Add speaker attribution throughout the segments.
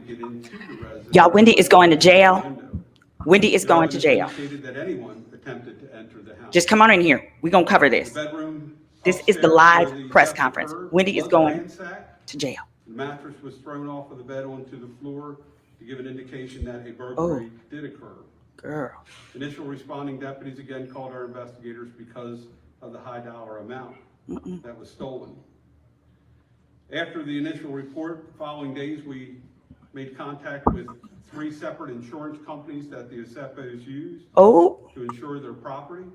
Speaker 1: get into the residence.
Speaker 2: Y'all, Wendy is going to jail. Wendy is going to jail.
Speaker 1: That anyone attempted to enter the house.
Speaker 2: Just come on in here. We're going to cover this.
Speaker 1: The bedroom
Speaker 2: This is the live press conference. Wendy is going to jail.
Speaker 1: The mattress was thrown off of the bed onto the floor to give an indication that a burglary did occur.
Speaker 2: Girl.
Speaker 1: Initial responding deputies again called our investigators because of the high dollar amount that was stolen. After the initial report, following days, we made contact with 3 separate insurance companies that the Osefos used to insure their property,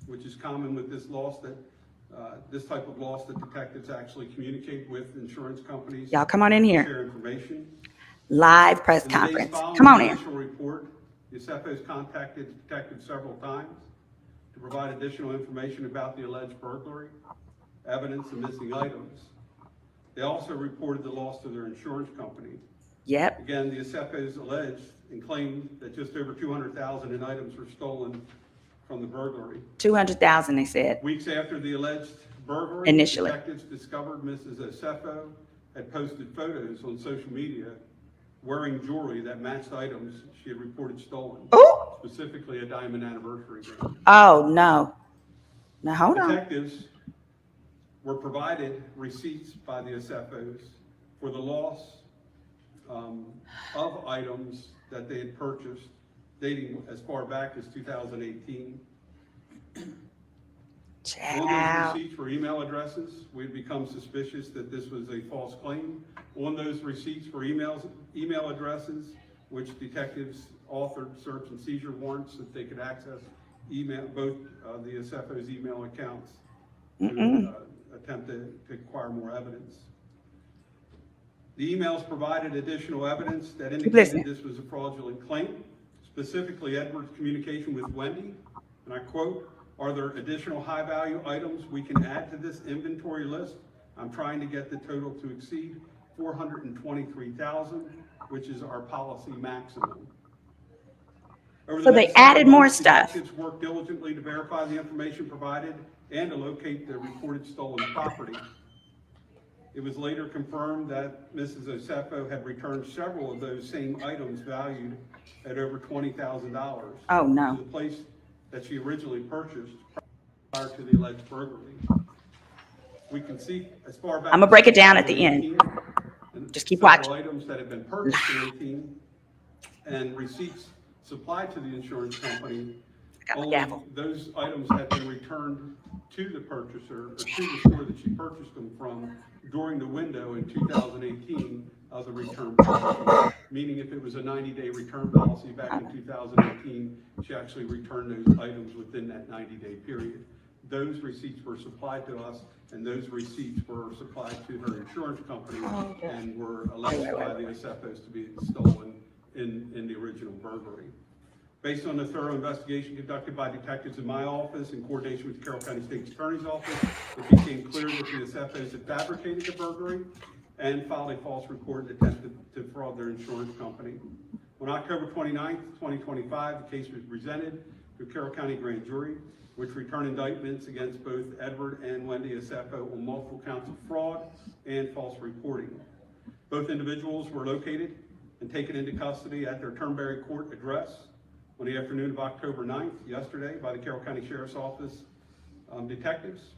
Speaker 1: which is common with this loss that this type of loss that detectives actually communicate with insurance companies.
Speaker 2: Y'all come on in here.
Speaker 1: Share information.
Speaker 2: Live press conference. Come on in.
Speaker 1: Report, the Osefos contacted detectives several times to provide additional information about the alleged burglary, evidence, and missing items. They also reported the loss to their insurance company.
Speaker 2: Yep.
Speaker 1: Again, the Osefos alleged and claimed that just over $200,000 in items were stolen from the burglary. 200,000,
Speaker 2: they said.
Speaker 1: Weeks after the alleged burglary,
Speaker 2: initially,
Speaker 1: detectives discovered Mrs. Osefo had posted photos on social media wearing jewelry that matched items she had reported stolen. Specifically a diamond anniversary ring.
Speaker 2: Oh, no. Now, hold on.
Speaker 1: Detectives were provided receipts by the Osefos for the loss of items that they had purchased dating as far back as 2018. On those receipts were email addresses. We'd become suspicious that this was a false claim. On those receipts were email addresses, which detectives authored search and seizure warrants that they could access both the Osefos email accounts to attempt to acquire more evidence. The emails provided additional evidence that indicated this was a fraudulent claim, specifically Edward's communication with Wendy, and I quote, "Are there additional high-value items we can add to this inventory list? I'm trying to get the total to exceed $423,000, which is our policy maximum."
Speaker 2: So they added more stuff.
Speaker 1: Detectives worked diligently to verify the information provided and to locate the reported stolen property. It was later confirmed that Mrs. Osefo had returned several of those same items valued at over $20,000 to the place that she originally purchased prior to the alleged burglary. We can see as far back.
Speaker 2: I'm gonna break it down at the end. Just keep watching.
Speaker 1: Items that have been purchased in 18 and receipts supplied to the insurance company. Those items had been returned to the purchaser or to the store that she purchased them from during the window in 2018 of the return policy. Meaning if it was a 90-day return policy back in 2018, she actually returned those items within that 90-day period. Those receipts were supplied to us, and those receipts were supplied to her insurance company and were alleged by the Osefos to be stolen in the original burglary. Based on the thorough investigation conducted by detectives in my office in coordination with the Carroll County State's Attorney's Office, it became clear that the Osefos had fabricated the burglary and filed a false report and attempted to fraud their insurance company. On October 29th, 2025, the case was presented to a Carroll County grand jury, which returned indictments against both Edward and Wendy Osefo on multiple counts of fraud and false reporting. Both individuals were located and taken into custody at their Turnberry Court address on the afternoon of October 9th, yesterday, by the Carroll County Sheriff's Office detectives.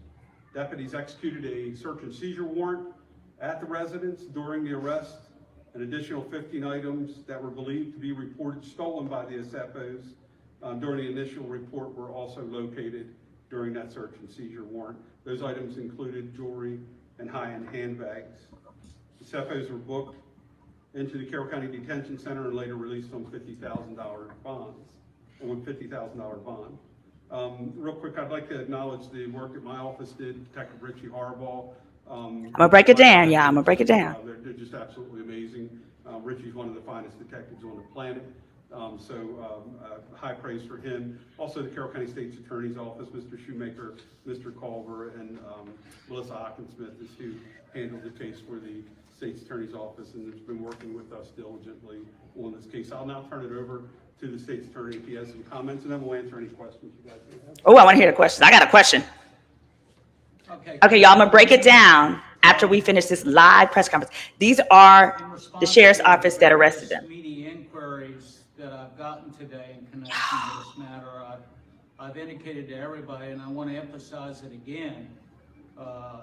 Speaker 1: Deputies executed a search and seizure warrant at the residence during the arrest. An additional 15 items that were believed to be reported stolen by the Osefos during the initial report were also located during that search and seizure warrant. Those items included jewelry and high-end handbags. The Osefos were booked into the Carroll County Detention Center and later released on $50,000 bonds. Real quick, I'd like to acknowledge the work that my office did, Detective Richie Harbaugh.
Speaker 2: I'm gonna break it down, yeah, I'm gonna break it down.
Speaker 1: They're just absolutely amazing. Richie's one of the finest detectives on the planet. High praise for him. Also the Carroll County State's Attorney's Office, Mr. Shoemaker, Mr. Culver, and Melissa Hockensmith is who handled the case for the State's Attorney's Office and has been working with us diligently on this case. I'll now turn it over to the State's Attorney if he has some comments, and then we'll answer any questions you guys may have.
Speaker 2: Oh, I want to hear the question. I got a question. Okay, y'all, I'm gonna break it down. after we finish this live press conference. These are the sheriff's office that arrested them.
Speaker 3: Media inquiries that I've gotten today in connection with this matter, I've indicated to everybody, and I want to emphasize it again,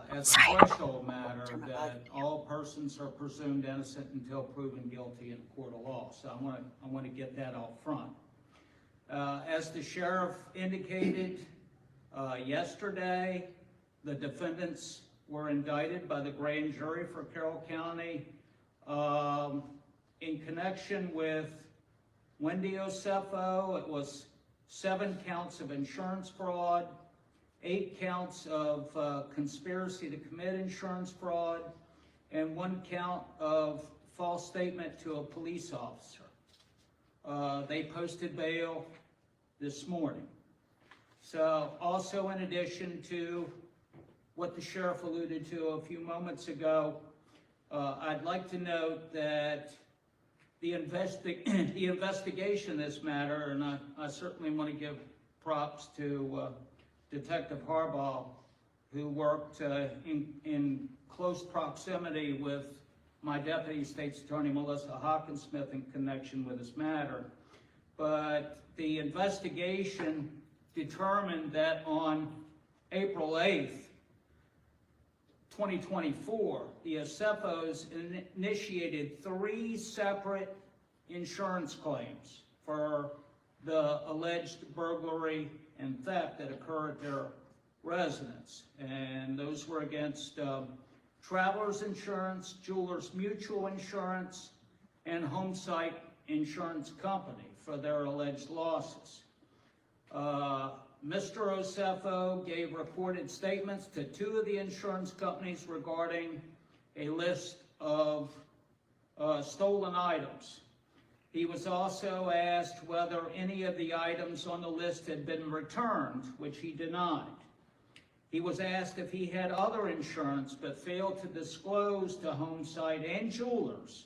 Speaker 3: as a threshold matter, that all persons are presumed innocent until proven guilty in a court of law. So I want to get that out front. As the sheriff indicated yesterday, the defendants were indicted by the grand jury for Carroll County in connection with Wendy Osefo. It was 7 counts of insurance fraud, 8 counts of conspiracy to commit insurance fraud, and 1 count of false statement to a police officer. They posted bail this morning. So also, in addition to what the sheriff alluded to a few moments ago, I'd like to note that the investigation in this matter, and I certainly want to give props to Detective Harbaugh, who worked in close proximity with my Deputy State's Attorney Melissa Hawkinsmith in connection with this matter. But the investigation determined that on April 8th, 2024, the Osefos initiated 3 separate insurance claims for the alleged burglary and theft that occurred at their residence. And those were against Travelers Insurance, Jewelers Mutual Insurance, and Homesite Insurance Company for their alleged losses. Mr. Osefo gave reported statements to 2 of the insurance companies regarding a list of stolen items. He was also asked whether any of the items on the list had been returned, which he denied. He was asked if he had other insurance but failed to disclose to Homesite and Jewelers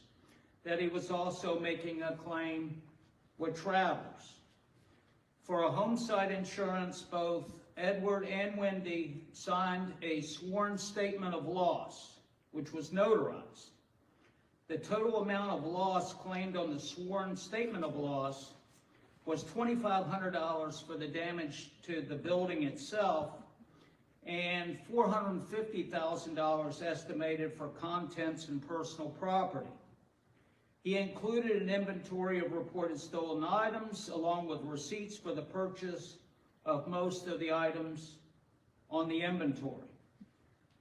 Speaker 3: that he was also making a claim with Travelers. For a Homesite insurance, both Edward and Wendy signed a sworn statement of loss, which was notarized. The total amount of loss claimed on the sworn statement of loss was $2,500 for the damage to the building itself and $450,000 estimated for contents and personal property. He included an inventory of reported stolen items along with receipts for the purchase of most of the items on the inventory.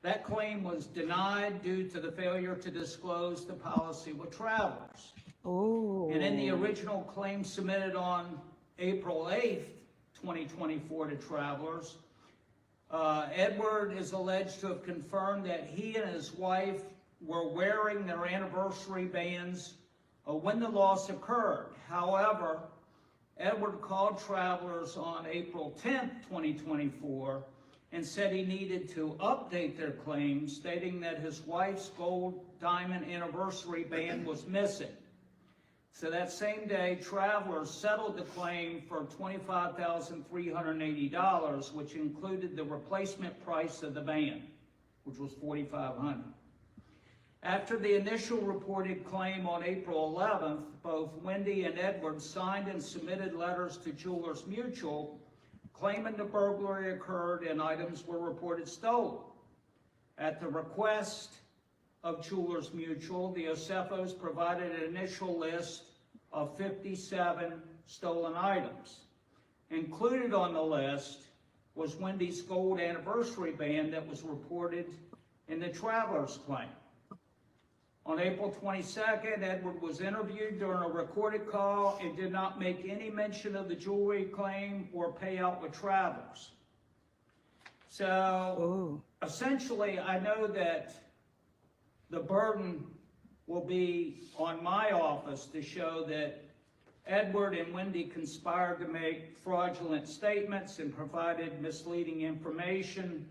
Speaker 3: That claim was denied due to the failure to disclose the policy with Travelers.
Speaker 2: Ooh.
Speaker 3: And in the original claim submitted on April 8th, 2024 to Travelers, Edward is alleged to have confirmed that he and his wife were wearing their anniversary bands when the loss occurred. However, Edward called Travelers on April 10th, 2024, and said he needed to update their claim, stating that his wife's gold diamond anniversary band was missing. So that same day, Travelers settled the claim for $25,380, which included the replacement price of the band, which was $4,500. After the initial reported claim on April 11th, both Wendy and Edward signed and submitted letters to Jewelers Mutual claiming the burglary occurred and items were reported stolen. At the request of Jewelers Mutual, the Osefos provided an initial list of 57 stolen items. Included on the list was Wendy's gold anniversary band that was reported in the Travelers claim. On April 22nd, Edward was interviewed during a recorded call and did not make any mention of the jewelry claim or payout with Travelers. So essentially, I know that the burden will be on my office to show that Edward and Wendy conspired to make fraudulent statements and provided misleading information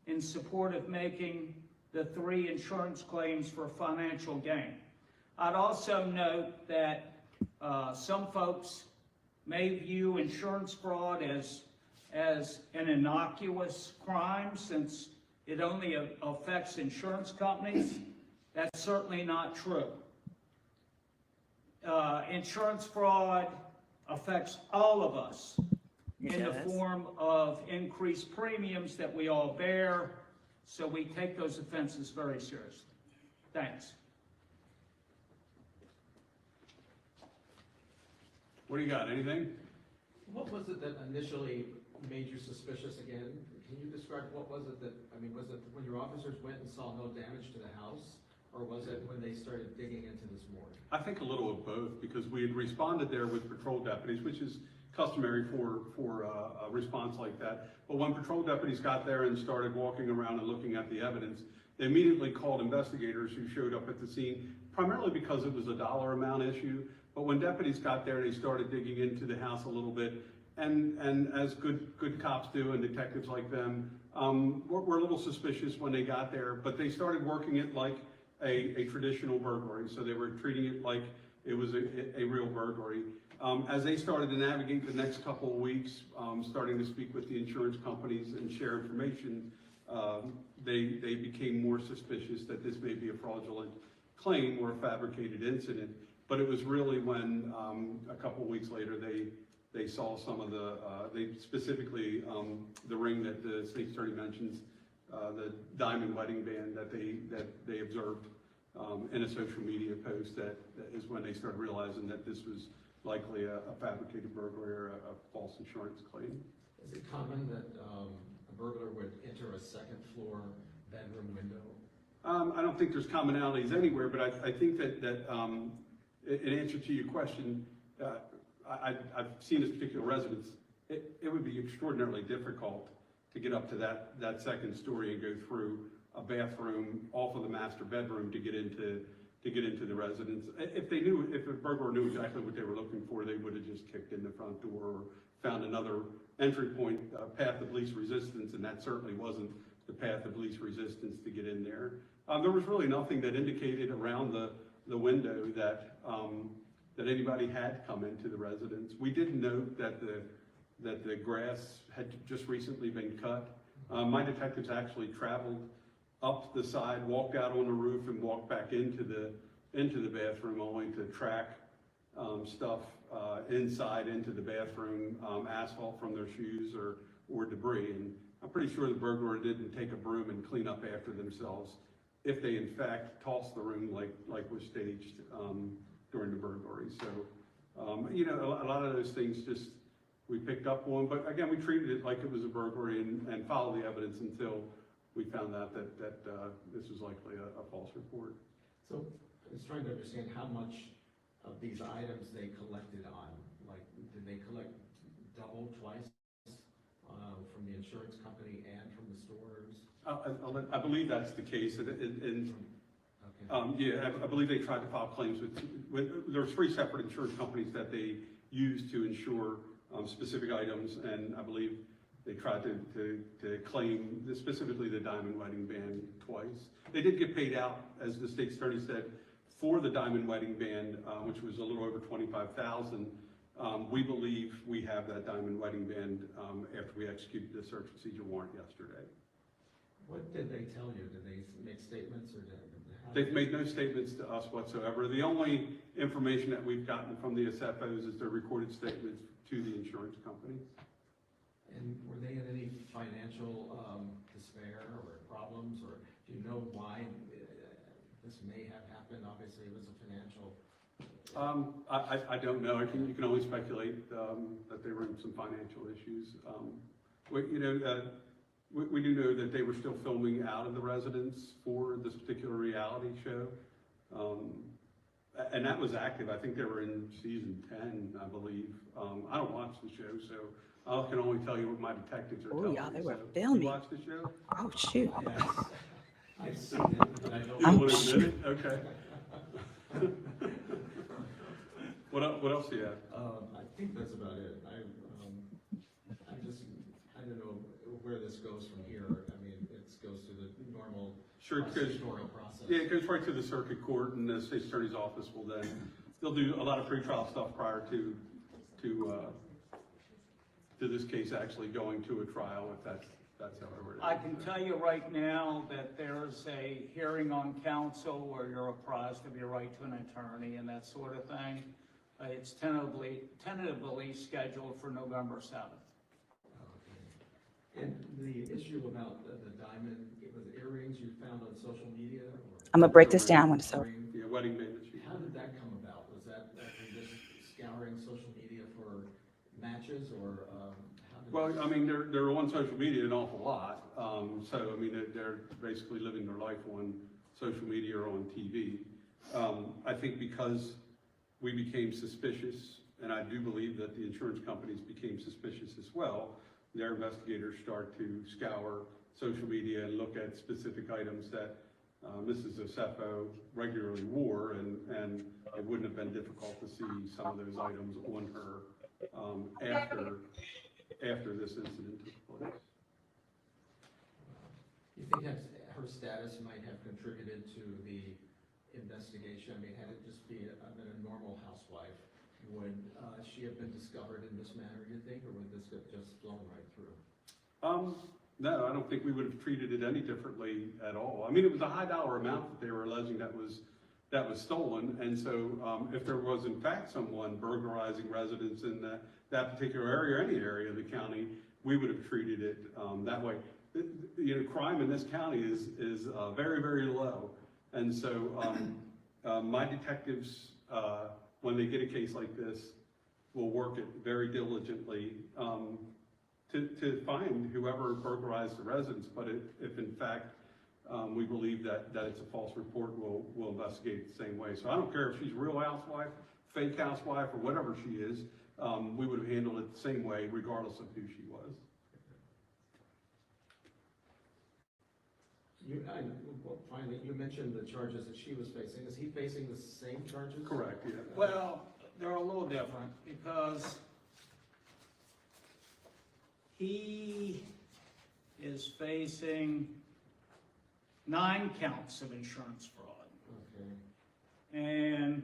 Speaker 3: in support of making the 3 insurance claims for financial gain. I'd also note that some folks may view insurance fraud as an innocuous crime, since it only affects insurance companies. That's certainly not true. Insurance fraud affects all of us in the form of increased premiums that we all bear, so we take those offenses very seriously. Thanks.
Speaker 1: What do you got, anything?
Speaker 4: What was it that initially made you suspicious again? Can you describe what was it that, I mean, was it when your officers went and saw no damage to the house? Or was it when they started digging into this morgue?
Speaker 1: I think a little of both, because we had responded there with patrol deputies, which is customary for a response like that. But when patrol deputies got there and started walking around and looking at the evidence, they immediately called investigators who showed up at the scene, primarily because it was a dollar amount issue. But when deputies got there, they started digging into the house a little bit. And as good cops do, and detectives like them, were a little suspicious when they got there, but they started working it like a traditional burglary. So they were treating it like it was a real burglary. As they started to navigate the next couple of weeks, starting to speak with the insurance companies and share information, they became more suspicious that this may be a fraudulent claim or a fabricated incident. But it was really when a couple of weeks later they saw some of they specifically the ring that the state attorney mentions, the diamond wedding band that they observed in a social media post. That is when they started realizing that this was likely a fabricated burglary or a false insurance claim.
Speaker 4: Is it common that a burglar would enter a second floor bedroom window?
Speaker 1: I don't think there's commonalities anywhere, but I think that in answer to your question, I've seen this particular residence. It would be extraordinarily difficult to get up to that second story and go through a bathroom off of the master bedroom to get into the residence. If a burglar knew exactly what they were looking for, they would have just kicked in the front door or found another entry point, path of least resistance, and that certainly wasn't the path of least resistance to get in there. There was really nothing that indicated around the window that anybody had come into the residence. We did note that the grass had just recently been cut. My detectives actually traveled up the side, walked out on the roof, and walked back into the bathroom, only to track stuff inside into the bathroom, asphalt from their shoes or debris. And I'm pretty sure the burglar didn't take a broom and clean up after themselves if they in fact tossed the room like was staged during the burglary. So, you know, a lot of those things just we picked up on, but again, we treated it like it was a burglary and followed the evidence until we found out that this was likely a false report.
Speaker 4: So I was trying to understand how much of these items they collected on. Like, did they collect double, twice from the insurance company and from the stores?
Speaker 1: I believe that's the case. Yeah, I believe they tried to file claims with there were 3 separate insurance companies that they used to insure specific items, and I believe they tried to claim specifically the diamond wedding band twice. They did get paid out, as the state attorney said, for the diamond wedding band, which was a little over $25,000. We believe we have that diamond wedding band after we executed the search procedure warrant yesterday.
Speaker 4: What did they tell you? Did they make statements or
Speaker 1: They've made no statements to us whatsoever. The only information that we've gotten from the Osefos is their recorded statements to the insurance company.
Speaker 4: And were they in any financial despair or problems, or do you know why this may have happened? Obviously, it was a financial.
Speaker 1: I don't know. You can only speculate that they were in some financial issues. We do know that they were still filming out of the residence for this particular reality show. And that was active. I think they were in season 10, I believe. I don't watch the show, so I can only tell you what my detectives are telling me. Oh, yeah,
Speaker 2: they were
Speaker 1: so,
Speaker 2: filming.
Speaker 1: You watch the show?
Speaker 2: Oh, shoot.
Speaker 4: Yes. I've seen it, but I don't
Speaker 1: You don't want to admit it? Okay. What else do you have?
Speaker 4: I think that's about it. I don't know where this goes from here. I mean, it goes through the normal prosecutorial process.
Speaker 1: Yeah, it goes right to the circuit court, and the state attorney's office will they'll do a lot of pretrial stuff prior to this case actually going to a trial, if That's however it is.
Speaker 3: I can tell you right now that there's a hearing on council where you're apprised of your right to an attorney and that sort of thing. It's tentatively scheduled for November 7th.
Speaker 4: And the issue about the diamond, it was earrings you found on social media? Or
Speaker 2: I'm gonna break this down. So
Speaker 4: ring?
Speaker 1: Yeah, wedding band that she.
Speaker 4: How did that come about? Was that from just scouring social media for matches, or how did?
Speaker 1: Well, I mean, they're on social media an awful lot. So, I mean, they're basically living their life on social media or on TV. I think because we became suspicious, and I do believe that the insurance companies became suspicious as well, their investigators start to scour social media and look at specific items that Mrs. Osefo regularly wore, and it wouldn't have been difficult to see some of those items on her after this incident took place.
Speaker 4: You think that her status might have contributed to the investigation? I mean, had it just been a normal housewife, would she have been discovered in this manner, you think, or would this have just flown right through?
Speaker 1: No, I don't think we would have treated it any differently at all. I mean, it was a high dollar amount that they were alleging that was stolen, and so if there was in fact someone burglarizing residents in that particular area or any area of the county, we would have treated it that way. You know, crime in this county is very, very low, and so my detectives, when they get a case like this, will work it very diligently to find whoever burglarized the residence. But if in fact we believe that it's a false report, we'll investigate it the same way. So I don't care if she's a real housewife, fake housewife, or whatever she is, we would have handled it the same way regardless of who she was.
Speaker 4: Finally, you mentioned the charges that she was facing. Is he facing the same charges?
Speaker 1: Correct, yeah.
Speaker 3: Well, they're a little different because he is facing 9 counts of insurance fraud.
Speaker 4: Okay.
Speaker 3: And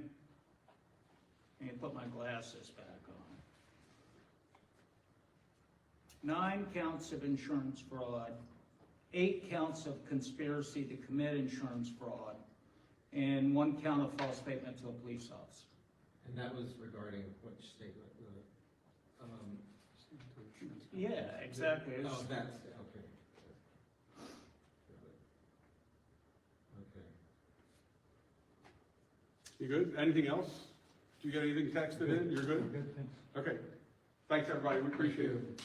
Speaker 3: let me put my glasses back on. 9 counts of insurance fraud, 8 counts of conspiracy to commit insurance fraud, and 1 count of false statement to a police officer.
Speaker 4: And that was regarding which statement?
Speaker 3: Yeah, exactly.
Speaker 4: Oh, that's, okay. Okay.
Speaker 1: You good? Anything else? You got anything texted in? You're good?
Speaker 4: Good, thanks.
Speaker 1: Okay. Thanks, everybody. We appreciate it.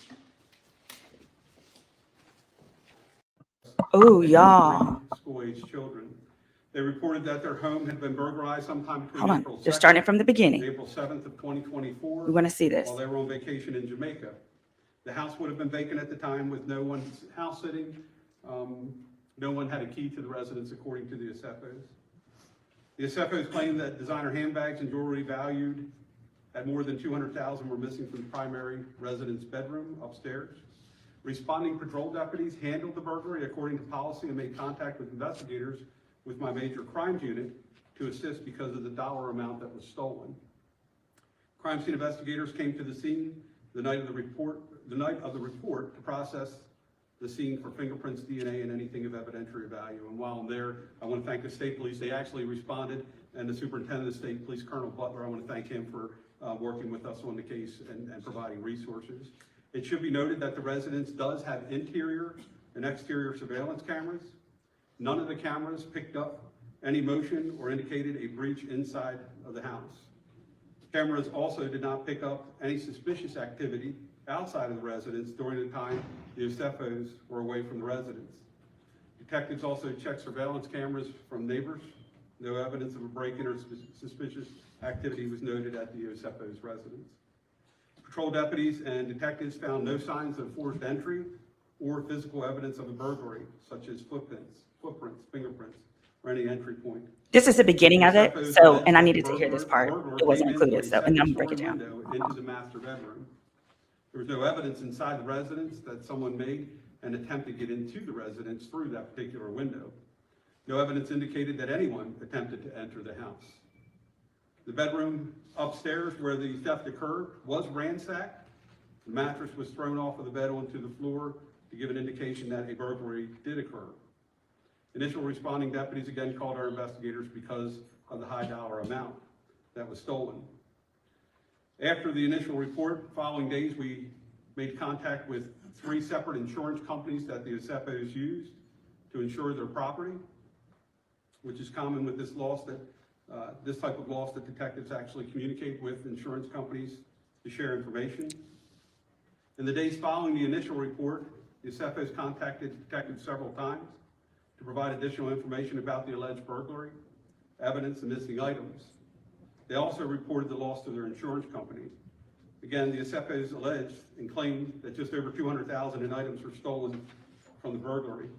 Speaker 2: oh, y'all.
Speaker 1: School-age children. They reported that their home had been burglarized sometime between
Speaker 2: Hold on.
Speaker 1: April 2nd
Speaker 2: Just starting from the
Speaker 1: and
Speaker 2: beginning.
Speaker 1: April 7th of 2024.
Speaker 2: We want to see this.
Speaker 1: While they were on vacation in Jamaica. The house would have been vacant at the time with no one house sitting. No one had a key to the residence according to the Osefos. The Osefos claimed that designer handbags and jewelry valued at more than $200,000 were missing from the primary residence bedroom upstairs. Responding patrol deputies handled the burglary according to policy and made contact with investigators with my major crimes unit to assist because of the dollar amount that was stolen. Crime scene investigators came to the scene the night of the report to process the scene for fingerprints, DNA, and anything of evidentiary value. And while I'm there, I want to thank the state police. They actually responded, and the superintendent of the state police, Colonel Butler, I want to thank him for working with us on the case and providing resources. It should be noted that the residence does have interior and exterior surveillance cameras. None of the cameras picked up any motion or indicated a breach inside of the house. Cameras also did not pick up any suspicious activity outside of the residence during the time the Osefos were away from the residence. Detectives also checked surveillance cameras from neighbors. No evidence of a break-in or suspicious activity was noted at the Osefos residence. Patrol deputies and detectives found no signs of forced entry or physical evidence of a burglary, such as footprints, fingerprints, or any entry point.
Speaker 2: This is the beginning of it. So, and I needed to hear this part. It wasn't included. So, and I'm gonna break it down.
Speaker 1: Into the master bedroom. There was no evidence inside the residence that someone made an attempt to get into the residence through that particular window. No evidence indicated that anyone attempted to enter the house. The bedroom upstairs where the theft occurred was ransacked. The mattress was thrown off of the bed onto the floor. to give an indication that a burglary did occur. Initial responding deputies again called our investigators because of the high dollar amount that was stolen. After the initial report, following days, we made contact with 3 separate insurance companies that the Osefos used to insure their property, which is common with this loss this type of loss that detectives actually communicate with insurance companies to share information. In the days following the initial report, the Osefos contacted detectives several times to provide additional information about the alleged burglary, evidence, and missing items. They also reported the loss to their insurance company. Again, the Osefos alleged and claimed that just over $200,000 in items were stolen from the burglary.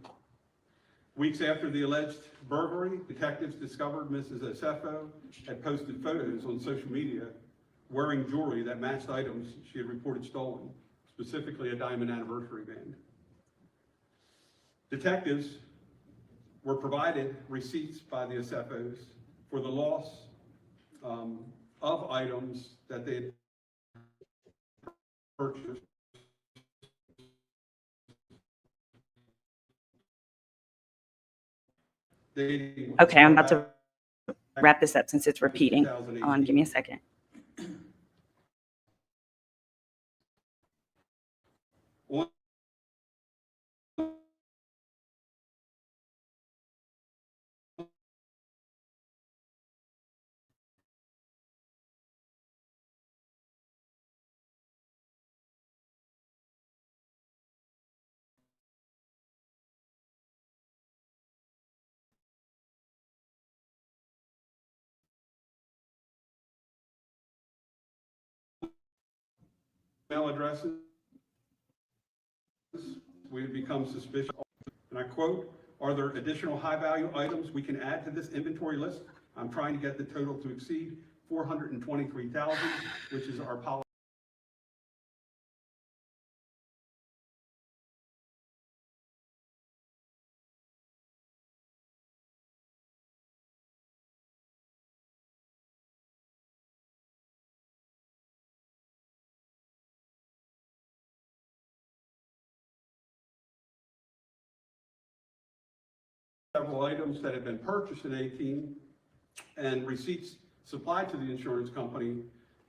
Speaker 1: Weeks after the alleged burglary, detectives discovered Mrs. Osefo had posted photos on social media wearing jewelry that matched items she had reported stolen, specifically a diamond anniversary band. Detectives were provided receipts by the Osefos for the loss of items that they had purchased.
Speaker 2: Okay, I'm about to wrap this up since it's repeating. Hold on, give me a second.
Speaker 1: Email addresses, we have become suspicious. And I quote, "Are there additional high-value items we can add to this inventory list? I'm trying to get the total to exceed $423,000, which is our policy." Several items that had been purchased in 18 and receipts supplied to the insurance company,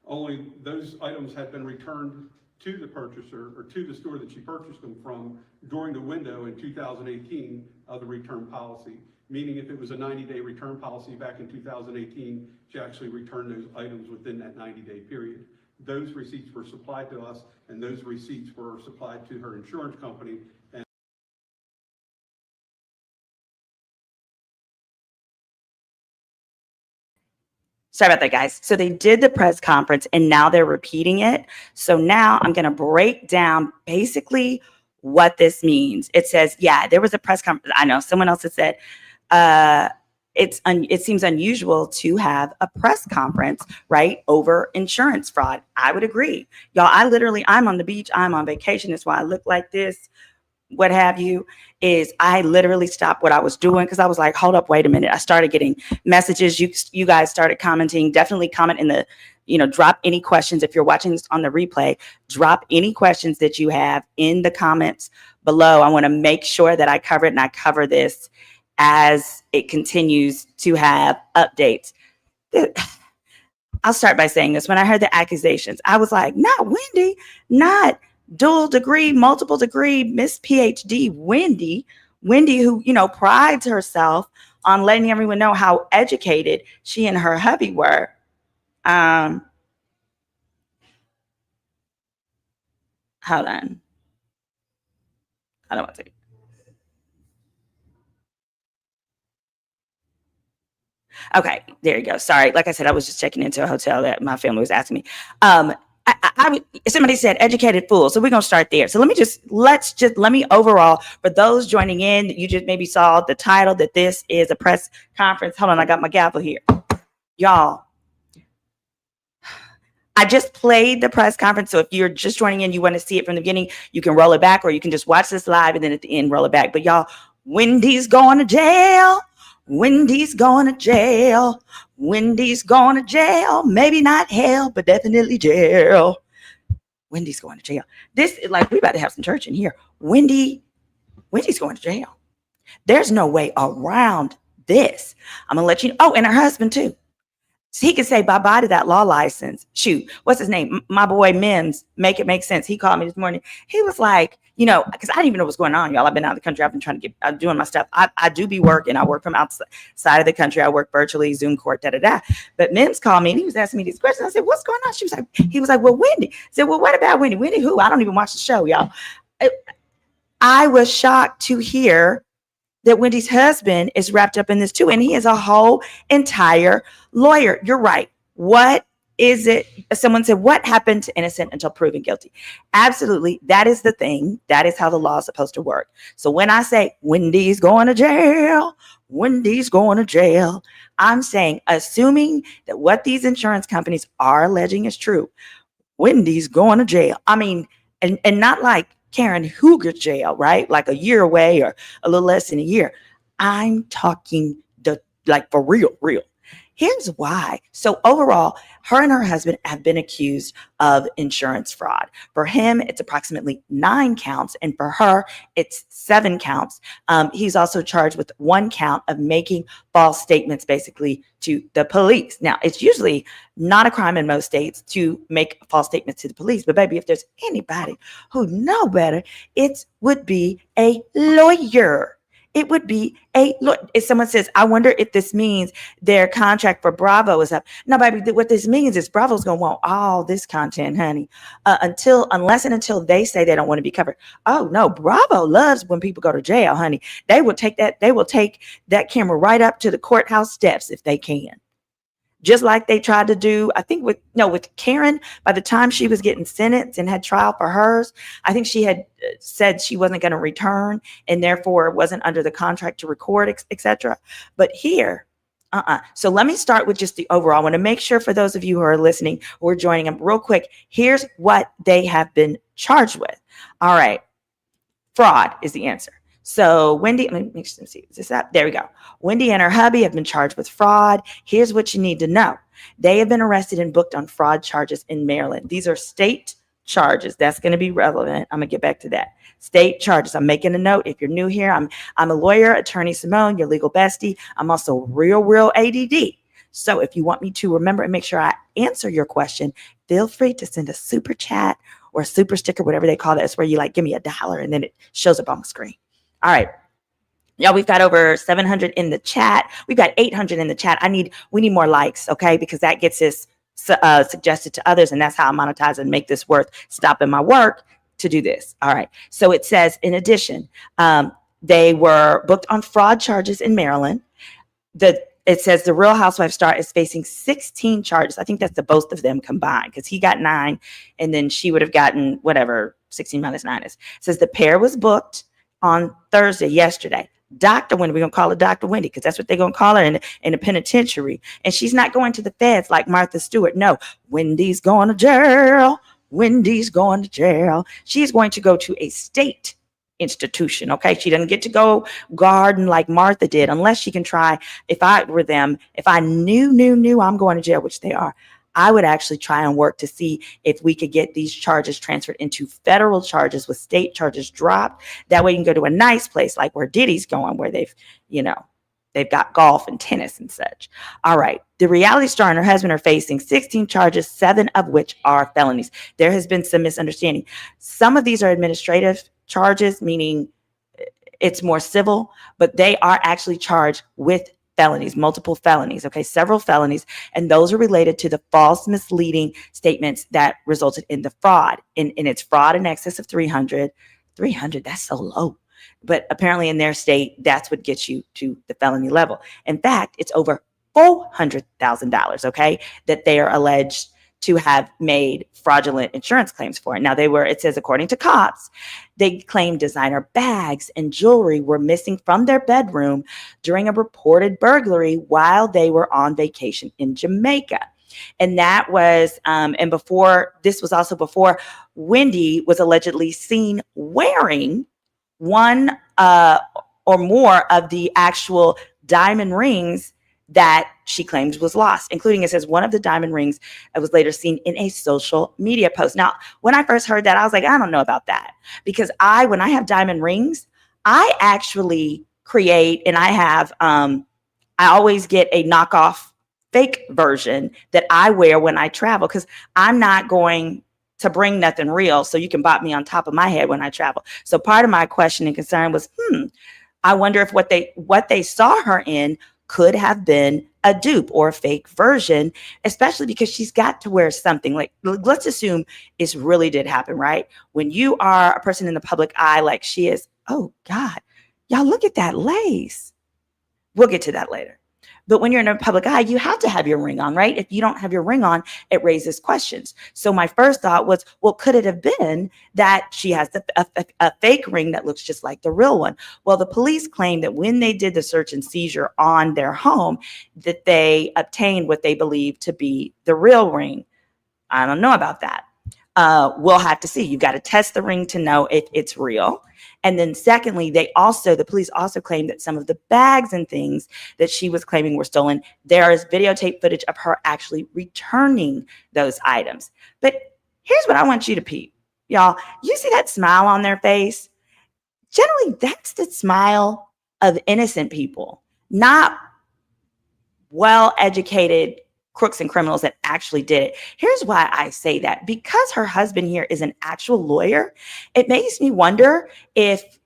Speaker 1: only those items had been returned to the purchaser or to the store that she purchased them from during the window in 2018 of the return policy. Meaning if it was a 90-day return policy back in 2018, she actually returned those items within that 90-day period. Those receipts were supplied to us, and those receipts were supplied to her insurance company. And
Speaker 2: Sorry about that, guys. So they did the press conference and now they're repeating it. So now I'm going to break down basically what this means. It says, yeah, there was a press conference. I know someone else had said, it seems unusual to have a press conference, right, over insurance fraud. I would agree. Y'all, I'm on the beach. I'm on vacation. That's why I look like this. What have you, is I literally stopped what I was doing because I was like, hold up, wait a minute. I started getting messages. You guys started commenting. Definitely comment in the, drop any questions. If you're watching this on the replay, drop any questions that you have in the comments below. I want to make sure that I cover it, and I cover this as it continues to have updates. I'll start by saying this. When I heard the accusations, I was like, not Wendy, not dual degree, multiple degree, Miss PhD Wendy, who, prides herself on letting everyone know how educated she and her hubby were. Hold on. I don't want to. Okay, there you go. Sorry. Like I said, I was just checking into a hotel that my family was asking me. Somebody said educated fool. So we're going to start there. So let me overall, for those joining in, you just maybe saw the title that this is a press conference. Hold on. I got my gavel here. Y'all, I just played the press conference. So if you're just joining in, you want to see it from the beginning, you can roll it back, or you can just watch this live and then at the end, roll it back. But y'all, Wendy's going to jail. Wendy's going to jail. Wendy's going to jail. Maybe not hell, but definitely jail. Wendy's going to jail. This is like, we about to have some church in here. Wendy's going to jail. There's no way around this. I'm going to let you know. Oh, and her husband too. So he could say bye-bye to that law license. Shoot, what's his name? My boy Mims, Make It Make Sense. He called me this morning. He was like, because I didn't even know what's going on, y'all. I've been out of the country. I've been trying to get doing my stuff. I do be working. I work from outside of the country. I work virtually, Zoom court, da-da-da. But Mims called me and he was asking me these questions. I said, what's going on? He was like, well, Wendy. I said, well, what about Wendy? Wendy who? I don't even watch the show, y'all. I was shocked to hear that Wendy's husband is wrapped up in this too. And he is a whole entire lawyer. You're right. What is it? Someone said, what happened to innocent until proven guilty? Absolutely. That is the thing. That is how the law is supposed to work. So when I say Wendy's going to jail, Wendy's going to jail, I'm saying, assuming that what these insurance companies are alleging is true, Wendy's going to jail. I mean, and not like Karen Hooger jail, right? Like a year away or a little less than a year. I'm talking for real. Here's why. So overall, her and her husband have been accused of insurance fraud. For him, it's approximately 9 counts. And for her, it's 7 counts. He's also charged with 1 count of making false statements, basically, to the police. Now, it's usually not a crime in most states to make false statements to the police. But baby, if there's anybody who know better, it would be a lawyer. It would be if someone says, I wonder if this means their contract for Bravo is up. No, baby, what this means is Bravo's going to want all this content, honey, unless they say they don't want to be covered. Oh, no, Bravo loves when people go to jail, honey. They will take that camera right up to the courthouse steps if they can. Just like they tried to do, I think with Karen, by the time she was getting sentenced and had trial for hers, I think she had said she wasn't going to return and therefore wasn't under the contract to record, etc. But here, So let me start with just the overall. I want to make sure for those of you who are listening or joining them real quick, here's what they have been charged with. All right. Fraud is the answer. So Wendy, let me see, is this up? There we go. Wendy and her hubby have been charged with fraud. Here's what you need to know. They have been arrested and booked on fraud charges in Maryland. These are state charges. That's going to be relevant. I'm going to get back to that. State charges. I'm making a note. If you're new here, I'm a lawyer, Attorney Simone, your legal bestie. I'm also real ADD. So if you want me to remember and make sure I answer your question, feel free to send a super chat or a super sticker, whatever they call that. It's where you give me $1 and then it shows up on the screen. All right. Y'all, we've got over 700 in the chat. We've got 800 in the chat. We need more likes, okay? Because that gets this suggested to others, and that's how I monetize and make this worth stopping my work to do this. All right. So it says, in addition, they were booked on fraud charges in Maryland. It says the Real Housewives star is facing 16 charges. I think that's the both of them combined because he got 9 and then she would have gotten whatever 16 minus 9 is. It says the pair was booked on Thursday, yesterday. Dr. Wendy, we're going to call her Dr. Wendy because that's what they're going to call her in a penitentiary. And she's not going to the feds like Martha Stewart. No, Wendy's going to jail. Wendy's going to jail. She's going to go to a state institution, okay? She doesn't get to go garden like Martha did unless she can try. If I were them, if I knew I'm going to jail, which they are, I would actually try and work to see if we could get these charges transferred into federal charges with state charges dropped. That way you can go to a nice place like where Diddy's going, where they've got golf and tennis and such. All right. The reality star and her husband are facing 16 charges, 7 of which are felonies. There has been some misunderstanding. Some of these are administrative charges, meaning it's more civil, but they are actually charged with felonies, multiple felonies, okay, several felonies, and those are related to the false misleading statements that resulted in the fraud. And it's fraud in excess of 300, that's so low. But apparently in their state, that's what gets you to the felony level. In fact, it's over $400,000, okay, that they are alleged to have made fraudulent insurance claims for. Now it says, according to cops, they claimed designer bags and jewelry were missing from their bedroom during a reported burglary while they were on vacation in Jamaica. And that was, this was also before Wendy was allegedly seen wearing one or more of the actual diamond rings that she claims was lost, including, it says, one of the diamond rings was later seen in a social media post. Now, when I first heard that, I was like, I don't know about that, because when I have diamond rings, I actually create, and I always get a knockoff fake version that I wear when I travel, because I'm not going to bring nothing real so you can bop me on top of my head when I travel. So part of my question and concern was, I wonder if what they saw her in could have been a dupe or a fake version, especially because she's got to wear something. Like, let's assume it really did happen, right? When you are a person in the public eye like she is, oh God, y'all look at that lace. We'll get to that later. But when you're in a public eye, you have to have your ring on, right? If you don't have your ring on, it raises questions. So my first thought was, well, could it have been that she has a fake ring that looks just like the real one? Well, the police claim that when they did the search and seizure on their home, that they obtained what they believe to be the real ring. I don't know about that. We'll have to see. You've got to test the ring to know if it's real. And then secondly, the police also claimed that some of the bags and things that she was claiming were stolen. There is videotape footage of her actually returning those items. But here's what I want you to peep. Y'all, you see that smile on their face? Generally, that's the smile of innocent people, not well-educated crooks and criminals that actually did it. Here's why I say that. Because her husband here is an actual lawyer, it makes me wonder if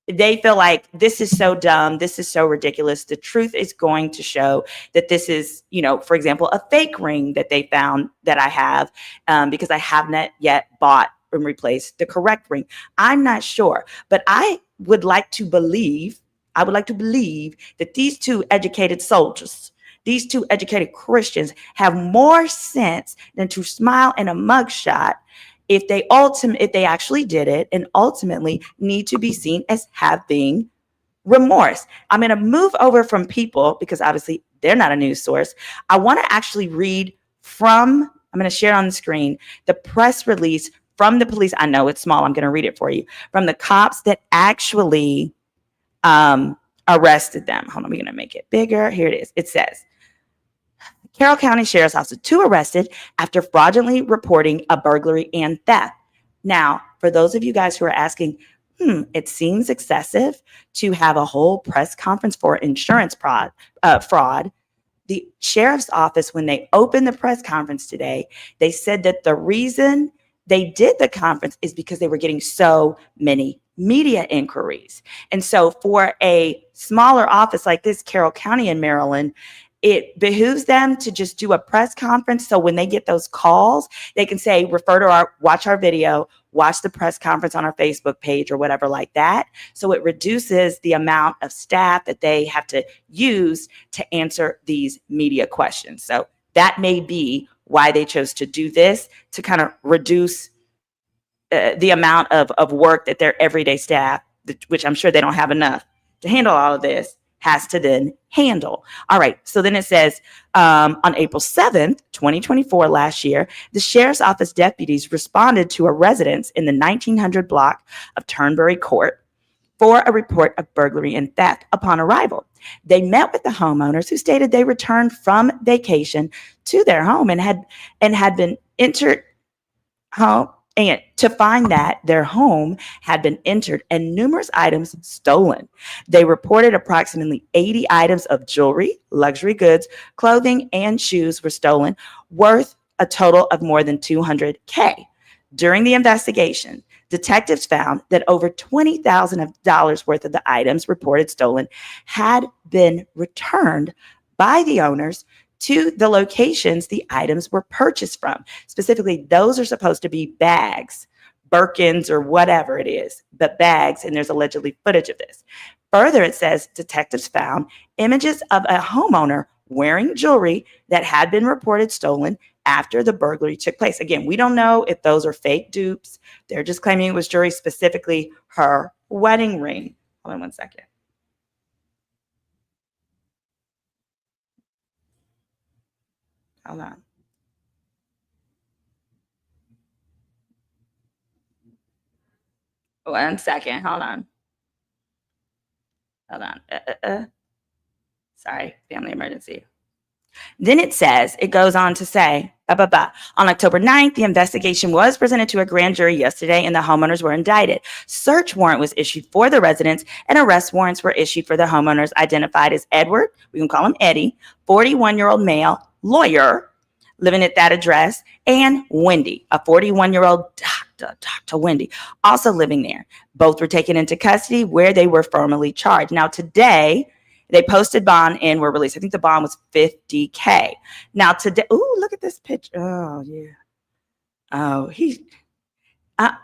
Speaker 2: they feel like this is so dumb, this is so ridiculous. The truth is going to show that this is, for example, a fake ring that they found that I have, because I haven't yet bought and replaced the correct ring. I'm not sure, but I would like to believe that these two educated soldiers, these two educated Christians, have more sense than to smile in a mugshot if they actually did it, and ultimately need to be seen as having remorse. I'm going to move over from People, because obviously they're not a news source. I want to actually read I'm going to share on the screen, the press release from the police. I know it's small. I'm going to read it for you. From the cops that actually arrested them. Hold on, we're going to make it bigger. Here it is. It says, Carroll County Sheriff's Office, 2 arrested after fraudulently reporting a burglary and theft. Now, for those of you guys who are asking, it seems excessive to have a whole press conference for insurance fraud. The sheriff's office, when they opened the press conference today, they said that the reason they did the conference is because they were getting so many media inquiries. And so for a smaller office like this, Carroll County in Maryland, it behooves them to just do a press conference. So when they get those calls, they can say, watch our video, watch the press conference on our Facebook page or whatever like that. So it reduces the amount of staff that they have to use to answer these media questions. So that may be why they chose to do this, to kind of reduce the amount of work that their everyday staff, which I'm sure they don't have enough to handle all of this, has to then handle. All right. So then it says, on April 7th, 2024, last year, the sheriff's office deputies responded to a residence in the 1900 block of Turnberry Court for a report of burglary and theft. Upon arrival, they met with the homeowners, who stated they returned from vacation to their home and had been entered home, and to find that their home had been entered and numerous items stolen. They reported approximately 80 items of jewelry, luxury goods, clothing, and shoes were stolen, worth a total of more than $200K. During the investigation, detectives found that over $20,000 worth of the items reported stolen had been returned by the owners to the locations the items were purchased from. Specifically, those are supposed to be bags, Birkins or whatever it is, but bags, and there's allegedly footage of this. Further, it says detectives found images of a homeowner wearing jewelry that had been reported stolen after the burglary took place. Again, we don't know if those are fake dupes. They're just claiming it was jewelry, specifically her wedding ring. Hold on one second. Hold on. One second. Hold on. Sorry, family emergency. Then it says, it goes on to say, on October 9th, the investigation was presented to a grand jury yesterday and the homeowners were indicted. Search warrant was issued for the residents and arrest warrants were issued for the homeowners identified as Edward, we can call him Eddie, 41-year-old male, lawyer, living at that address, and Wendy, a 41-year-old Dr. Wendy, also living there. Both were taken into custody where they were formally charged. Now today, they posted bond and were released. I think the bond was $50K. Now today, ooh, look at this picture. Oh yeah. Oh,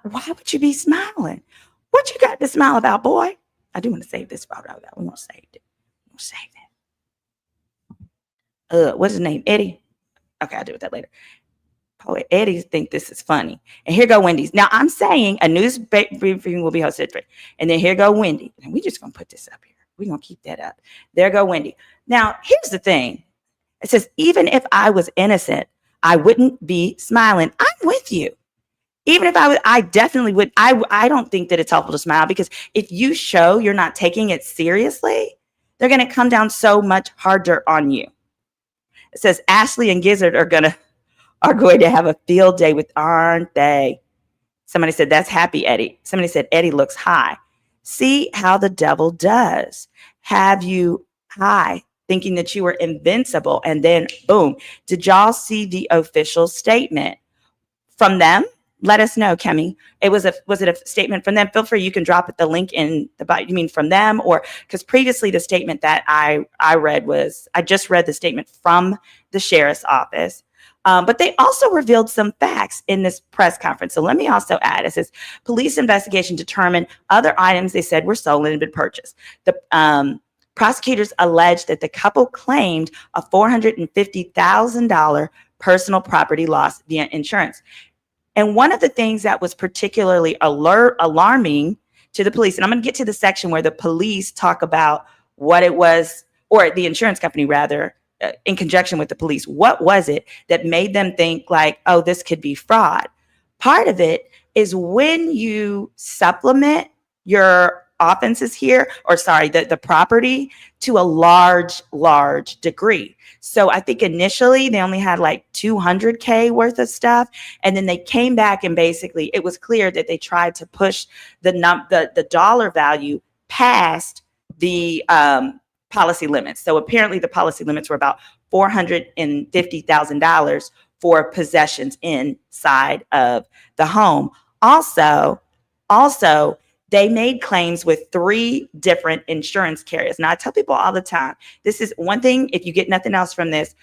Speaker 2: why would you be smiling? What you got to smile about, boy? I do want to save this photo though. We're gonna save it. We'll save that. What's his name? Eddie. Okay, I'll do that later. Poet Eddie think this is funny. And here go Wendy's. Now I'm saying a news briefing will be hosted, and then here go Wendy. And we just gonna put this up here. We're going to keep that up. There go Wendy. Now, here's the thing. It says, even if I was innocent, I wouldn't be smiling. I'm with you. Even if I definitely would. I don't think that it's helpful to smile because if you show you're not taking it seriously, they're going to come down so much harder on you. It says, Ashley and Gizzard are going to have a field day with, aren't they? Somebody said, that's happy, Eddie. Somebody said, Eddie looks high. See how the devil does. Have you high, thinking that you were invincible, and then boom. Did y'all see the official statement from them? Let us know, Kemi. Was it a statement from them? Feel free, you can drop it, the link in the bio. You mean from them, or because previously the statement that I read was, I just read the statement from the sheriff's office. But they also revealed some facts in this press conference. So let me also add, it says, police investigation determined other items they said were stolen and been purchased. The prosecutors alleged that the couple claimed a $450,000 personal property loss via insurance. And one of the things that was particularly alarming to the police, and I'm going to get to the section where the police talk about what it was, or the insurance company rather, in conjunction with the police, what was it that made them think like, oh, this could be fraud? Part of it is when you supplement your offenses here, or sorry, the property to a large degree. So I think initially they only had like $200K worth of stuff. And then they came back and basically it was clear that they tried to push the dollar value past the policy limits. So apparently the policy limits were about $450,000 for possessions inside of the home. Also, they made claims with 3 different insurance carriers. Now I tell people all the time, this is one thing, if you get nothing else from this,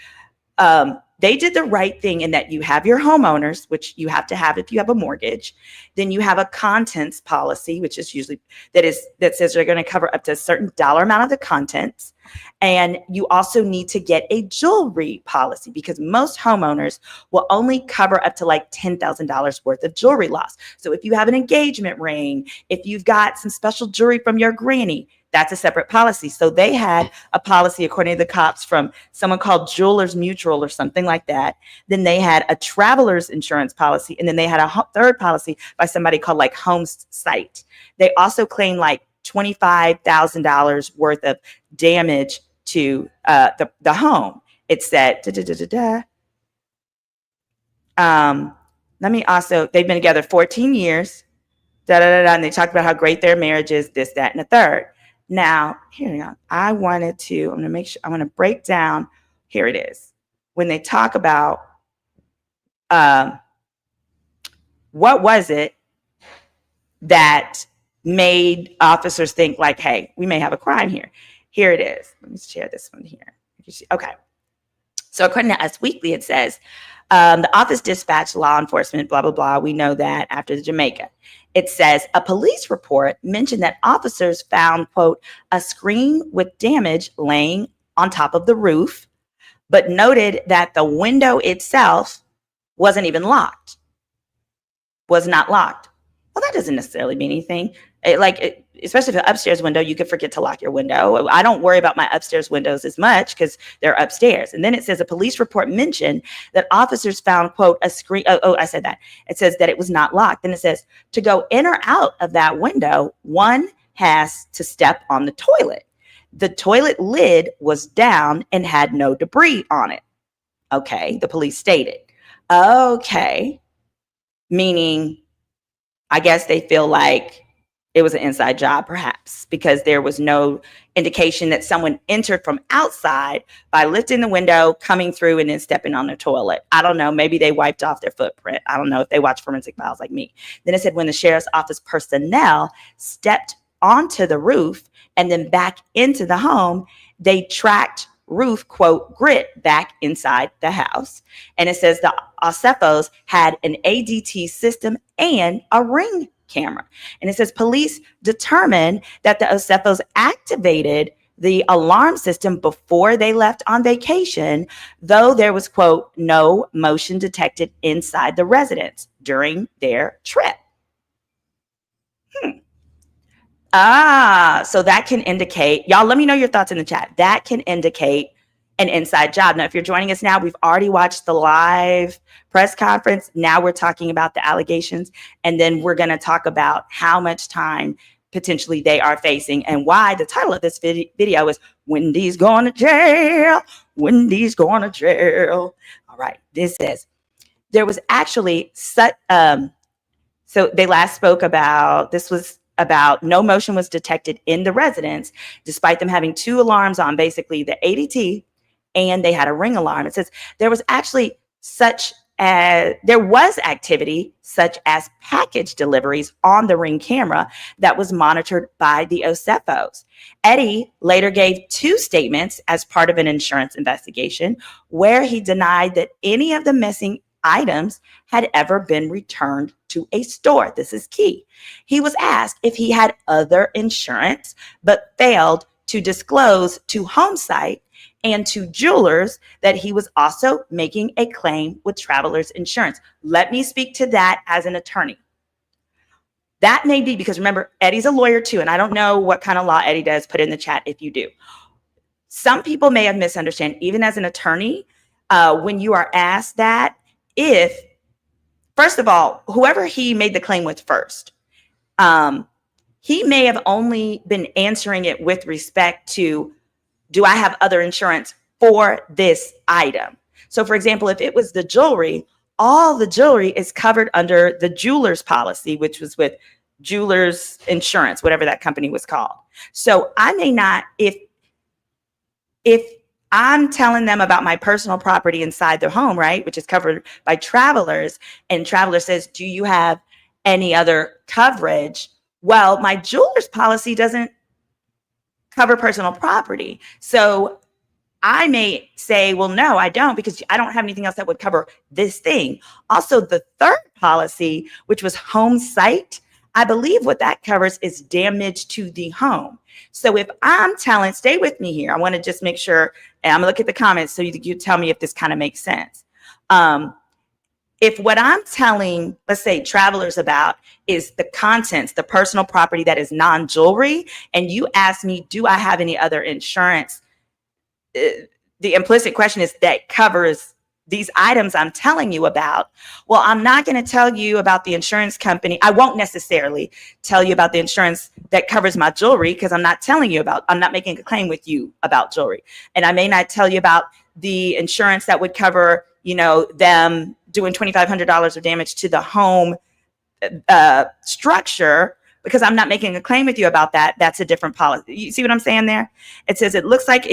Speaker 2: they did the right thing in that you have your homeowners, which you have to have if you have a mortgage. Then you have a contents policy, which is usually that says they're going to cover up to a certain dollar amount of the contents. And you also need to get a jewelry policy because most homeowners will only cover up to like $10,000 worth of jewelry loss. So if you have an engagement ring, if you've got some special jewelry from your granny, that's a separate policy. So they had a policy, according to the cops, from someone called Jewelers Mutual or something like that. Then they had a traveler's insurance policy. And then they had a third policy by somebody called like Home Site. They also claimed like $25,000 worth of damage to the home. It said, let me also, they've been together 14 years, and they talked about how great their marriage is, this, that, and the third. Now, here we go. I'm going to make sure, I want to break down, here it is. When they talk about what was it that made officers think like, hey, we may have a crime here. Here it is. Let me share this one here. Okay. So according to Us Weekly, it says, the office dispatched law enforcement, blah, blah, blah. We know that after the Jamaica. It says a police report mentioned that officers found, quote, a screen with damage laying on top of the roof, but noted that the window itself wasn't even locked, was not locked. Well, that doesn't necessarily mean anything. Especially if the upstairs window, you could forget to lock your window. I don't worry about my upstairs windows as much because they're upstairs. And then it says a police report mentioned that officers found, quote, a screen. Oh, I said that. It says that it was not locked. Then it says to go in or out of that window, one has to step on the toilet. The toilet lid was down and had no debris on it. Okay, the police stated. Okay, meaning I guess they feel like it was an inside job, perhaps, because there was no indication that someone entered from outside by lifting the window, coming through, and then stepping on the toilet. I don't know. Maybe they wiped off their footprint. I don't know if they watch Forensic Files like me. Then it said when the sheriff's office personnel stepped onto the roof and then back into the home, they tracked roof, quote, grit back inside the house. And it says the Osefos had an ADT system and a ring camera. And it says police determined that the Osefos activated the alarm system before they left on vacation, though there was, quote, no motion detected inside the residence during their trip. So that can indicate, y'all, let me know your thoughts in the chat. That can indicate an inside job. Now, if you're joining us now, we've already watched the live press conference. Now we're talking about the allegations, and then we're going to talk about how much time potentially they are facing and why the title of this video is Wendy's Going to Jail. Wendy's going to jail. All right. This says there was actually so they last spoke about, this was about no motion was detected in the residence, despite them having two alarms on, basically the ADT, and they had a ring alarm. It says there was actually there was activity such as package deliveries on the ring camera that was monitored by the Osefos. Eddie later gave two statements as part of an insurance investigation where he denied that any of the missing items had ever been returned to a store. This is key. He was asked if he had other insurance, but failed to disclose to HomeSite and to jewelers that he was also making a claim with Travelers Insurance. Let me speak to that as an attorney. That may be because, remember, Eddie's a lawyer too, and I don't know what kind of law Eddie does. Put in the chat if you do. Some people may have misunderstood, even as an attorney, when you are asked that, if, first of all, whoever he made the claim with first, he may have only been answering it with respect to, do I have other insurance for this item? So, for example, if it was the jewelry, all the jewelry is covered under the jeweler's policy, which was with Jeweler's Insurance, whatever that company was called. So I may not, if I'm telling them about my personal property inside their home, right, which is covered by Travelers, and Traveler says, do you have any other coverage? Well, my jeweler's policy doesn't cover personal property. So I may say, well, no, I don't, because I don't have anything else that would cover this thing. Also, the third policy, which was HomeSite, I believe what that covers is damage to the home. So if I'm telling, stay with me here. I want to just make sure, and I'm gonna look at the comments so you tell me if this kind of makes sense. If what I'm telling, let's say, Travelers about is the contents, the personal property that is non-jewelry, and you ask me, do I have any other insurance? The implicit question is that covers these items I'm telling you about. Well, I'm not going to tell you about the insurance company. I won't necessarily tell you about the insurance that covers my jewelry, because I'm not making a claim with you about jewelry. And I may not tell you about the insurance that would cover, them doing $2,500 of damage to the home structure, because I'm not making a claim with you about that. That's a different policy. You see what I'm saying there? It says, it looks like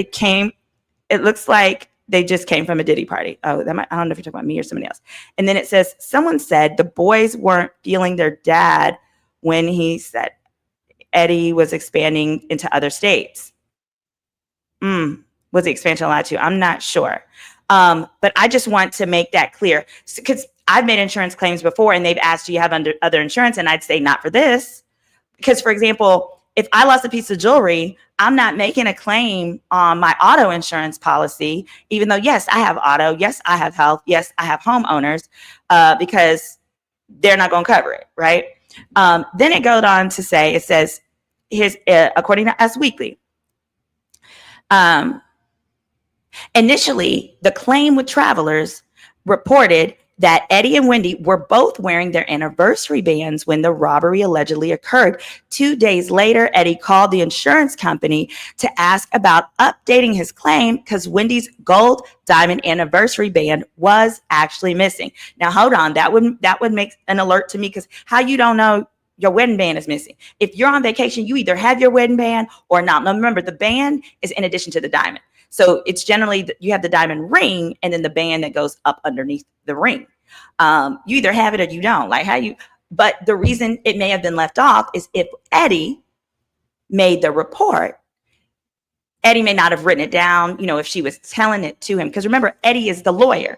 Speaker 2: they just came from a Diddy party. Oh, I don't know if you're talking about me or somebody else. And then it says, someone said the boys weren't feeling their dad when he said Eddie was expanding into other states. Was the expansion allowed to? I'm not sure. But I just want to make that clear, because I've made insurance claims before and they've asked, do you have other insurance? And I'd say not for this. Because, for example, if I lost a piece of jewelry, I'm not making a claim on my auto insurance policy, even though, yes, I have auto. Yes, I have health. Yes, I have homeowners, because they're not going to cover it, right? Then it goes on to say, it says, here's, according to Us Weekly, initially, the claim with Travelers reported that Eddie and Wendy were both wearing their anniversary bands when the robbery allegedly occurred. 2 days later, Eddie called the insurance company to ask about updating his claim because Wendy's gold diamond anniversary band was actually missing. Now, hold on. That would make an alert to me, because how you don't know your wedding band is missing? If you're on vacation, you either have your wedding band or not. Now, remember, the band is in addition to the diamond. So it's generally, you have the diamond ring and then the band that goes up underneath the ring. You either have it or you don't. But the reason it may have been left off is if Eddie made the report, Eddie may not have written it down, if she was telling it to him. Because remember, Eddie is the lawyer.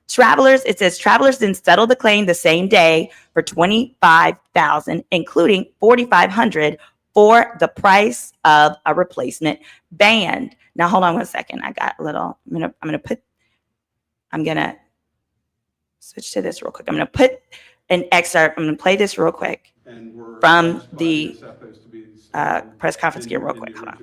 Speaker 2: Travelers, it says travelers then settled the claim the same day for $25,000, including $4,500 for the price of a replacement band. Now, hold on one second. I got a little, I'm going to switch to this real quick. I'm going to put an excerpt. I'm going to play this real quick from the press conference again real quick. Hold on.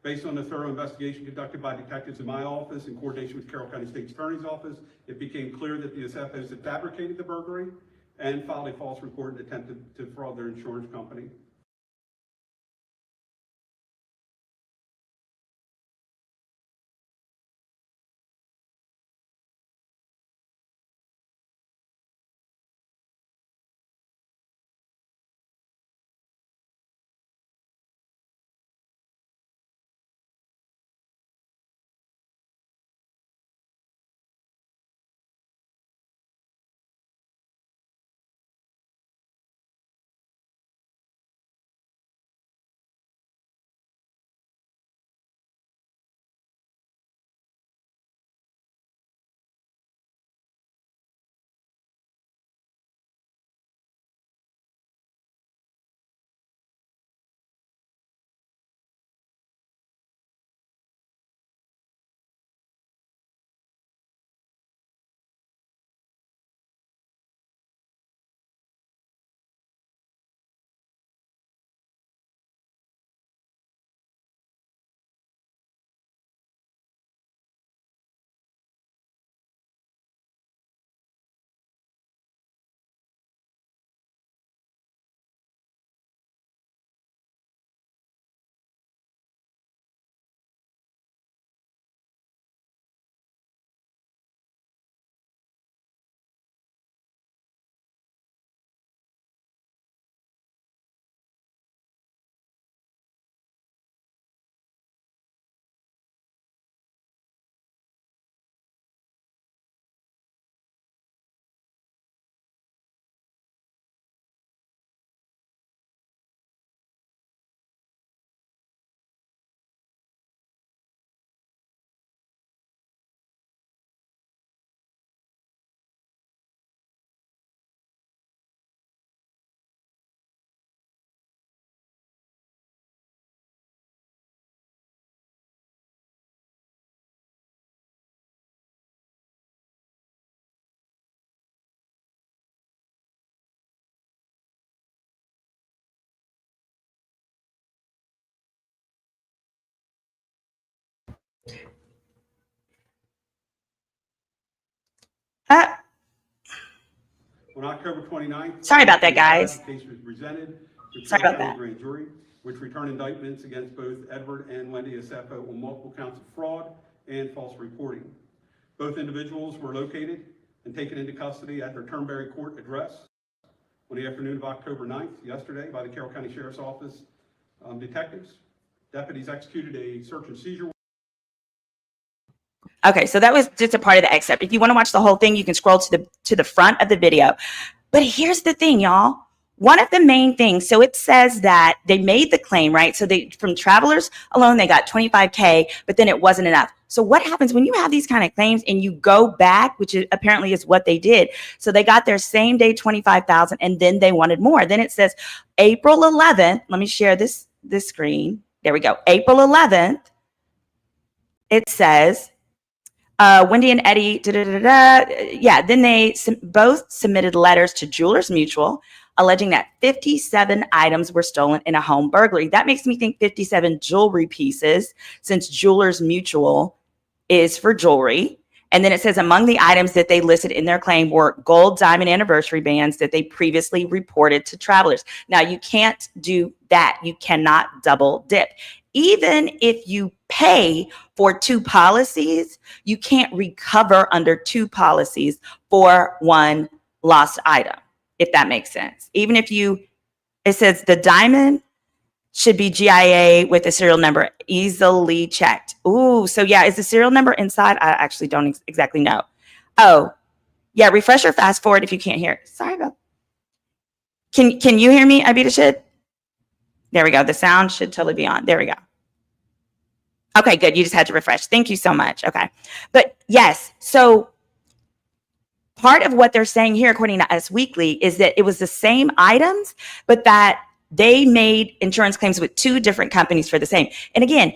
Speaker 1: Based on the thorough investigation conducted by detectives in my office in coordination with Carroll County State's Attorney's Office, it became clear that the Osefos had fabricated the burglary and filed a false report and attempted to fraud their insurance company. On October 29th,
Speaker 2: Sorry about that, guys.
Speaker 1: The case was presented to
Speaker 2: Sorry
Speaker 1: Carroll
Speaker 2: about
Speaker 1: County
Speaker 2: that.
Speaker 1: Grand Jury, which returned indictments against both Edward and Wendy Osefo on multiple counts of fraud and false reporting. Both individuals were located and taken into custody at their Turnberry Court address on the afternoon of October 9th, yesterday, by the Carroll County Sheriff's Office detectives. Deputies executed a search and seizure.
Speaker 2: Okay, so that was just a part of the excerpt. If you want to watch the whole thing, you can scroll to the front of the video. But here's the thing, y'all. One of the main things, so it says that they made the claim, right? So from travelers alone, they got $25K, but then it wasn't enough. So what happens when you have these kind of claims and you go back, which apparently is what they did. So they got their same day $25,000 and then they wanted more. Then it says April 11th. Let me share this screen. There we go. April 11th. It says, Wendy and Eddie, yeah, then they both submitted letters to Jewelers Mutual alleging that 57 items were stolen in a home burglary. That makes me think 57 jewelry pieces, since Jewelers Mutual is for jewelry. And then it says among the items that they listed in their claim were gold diamond anniversary bands that they previously reported to travelers. Now, you can't do that. You cannot double dip. Even if you pay for 2 policies, you can't recover under 2 policies for one lost item, if that makes sense. Even if it says the diamond should be GIA with a serial number, easily checked. Ooh, so yeah, is the serial number inside? I actually don't exactly know. Oh, yeah, refresh or fast forward if you can't hear it. Sorry about that. Can you hear me, Abida Shid? There we go. The sound should totally be on. There we go. Okay, good. You just had to refresh. Thank you so much. Okay. But yes, so part of what they're saying here, according to Us Weekly, is that it was the same items, but that they made insurance claims with 2 different companies for the same. And again,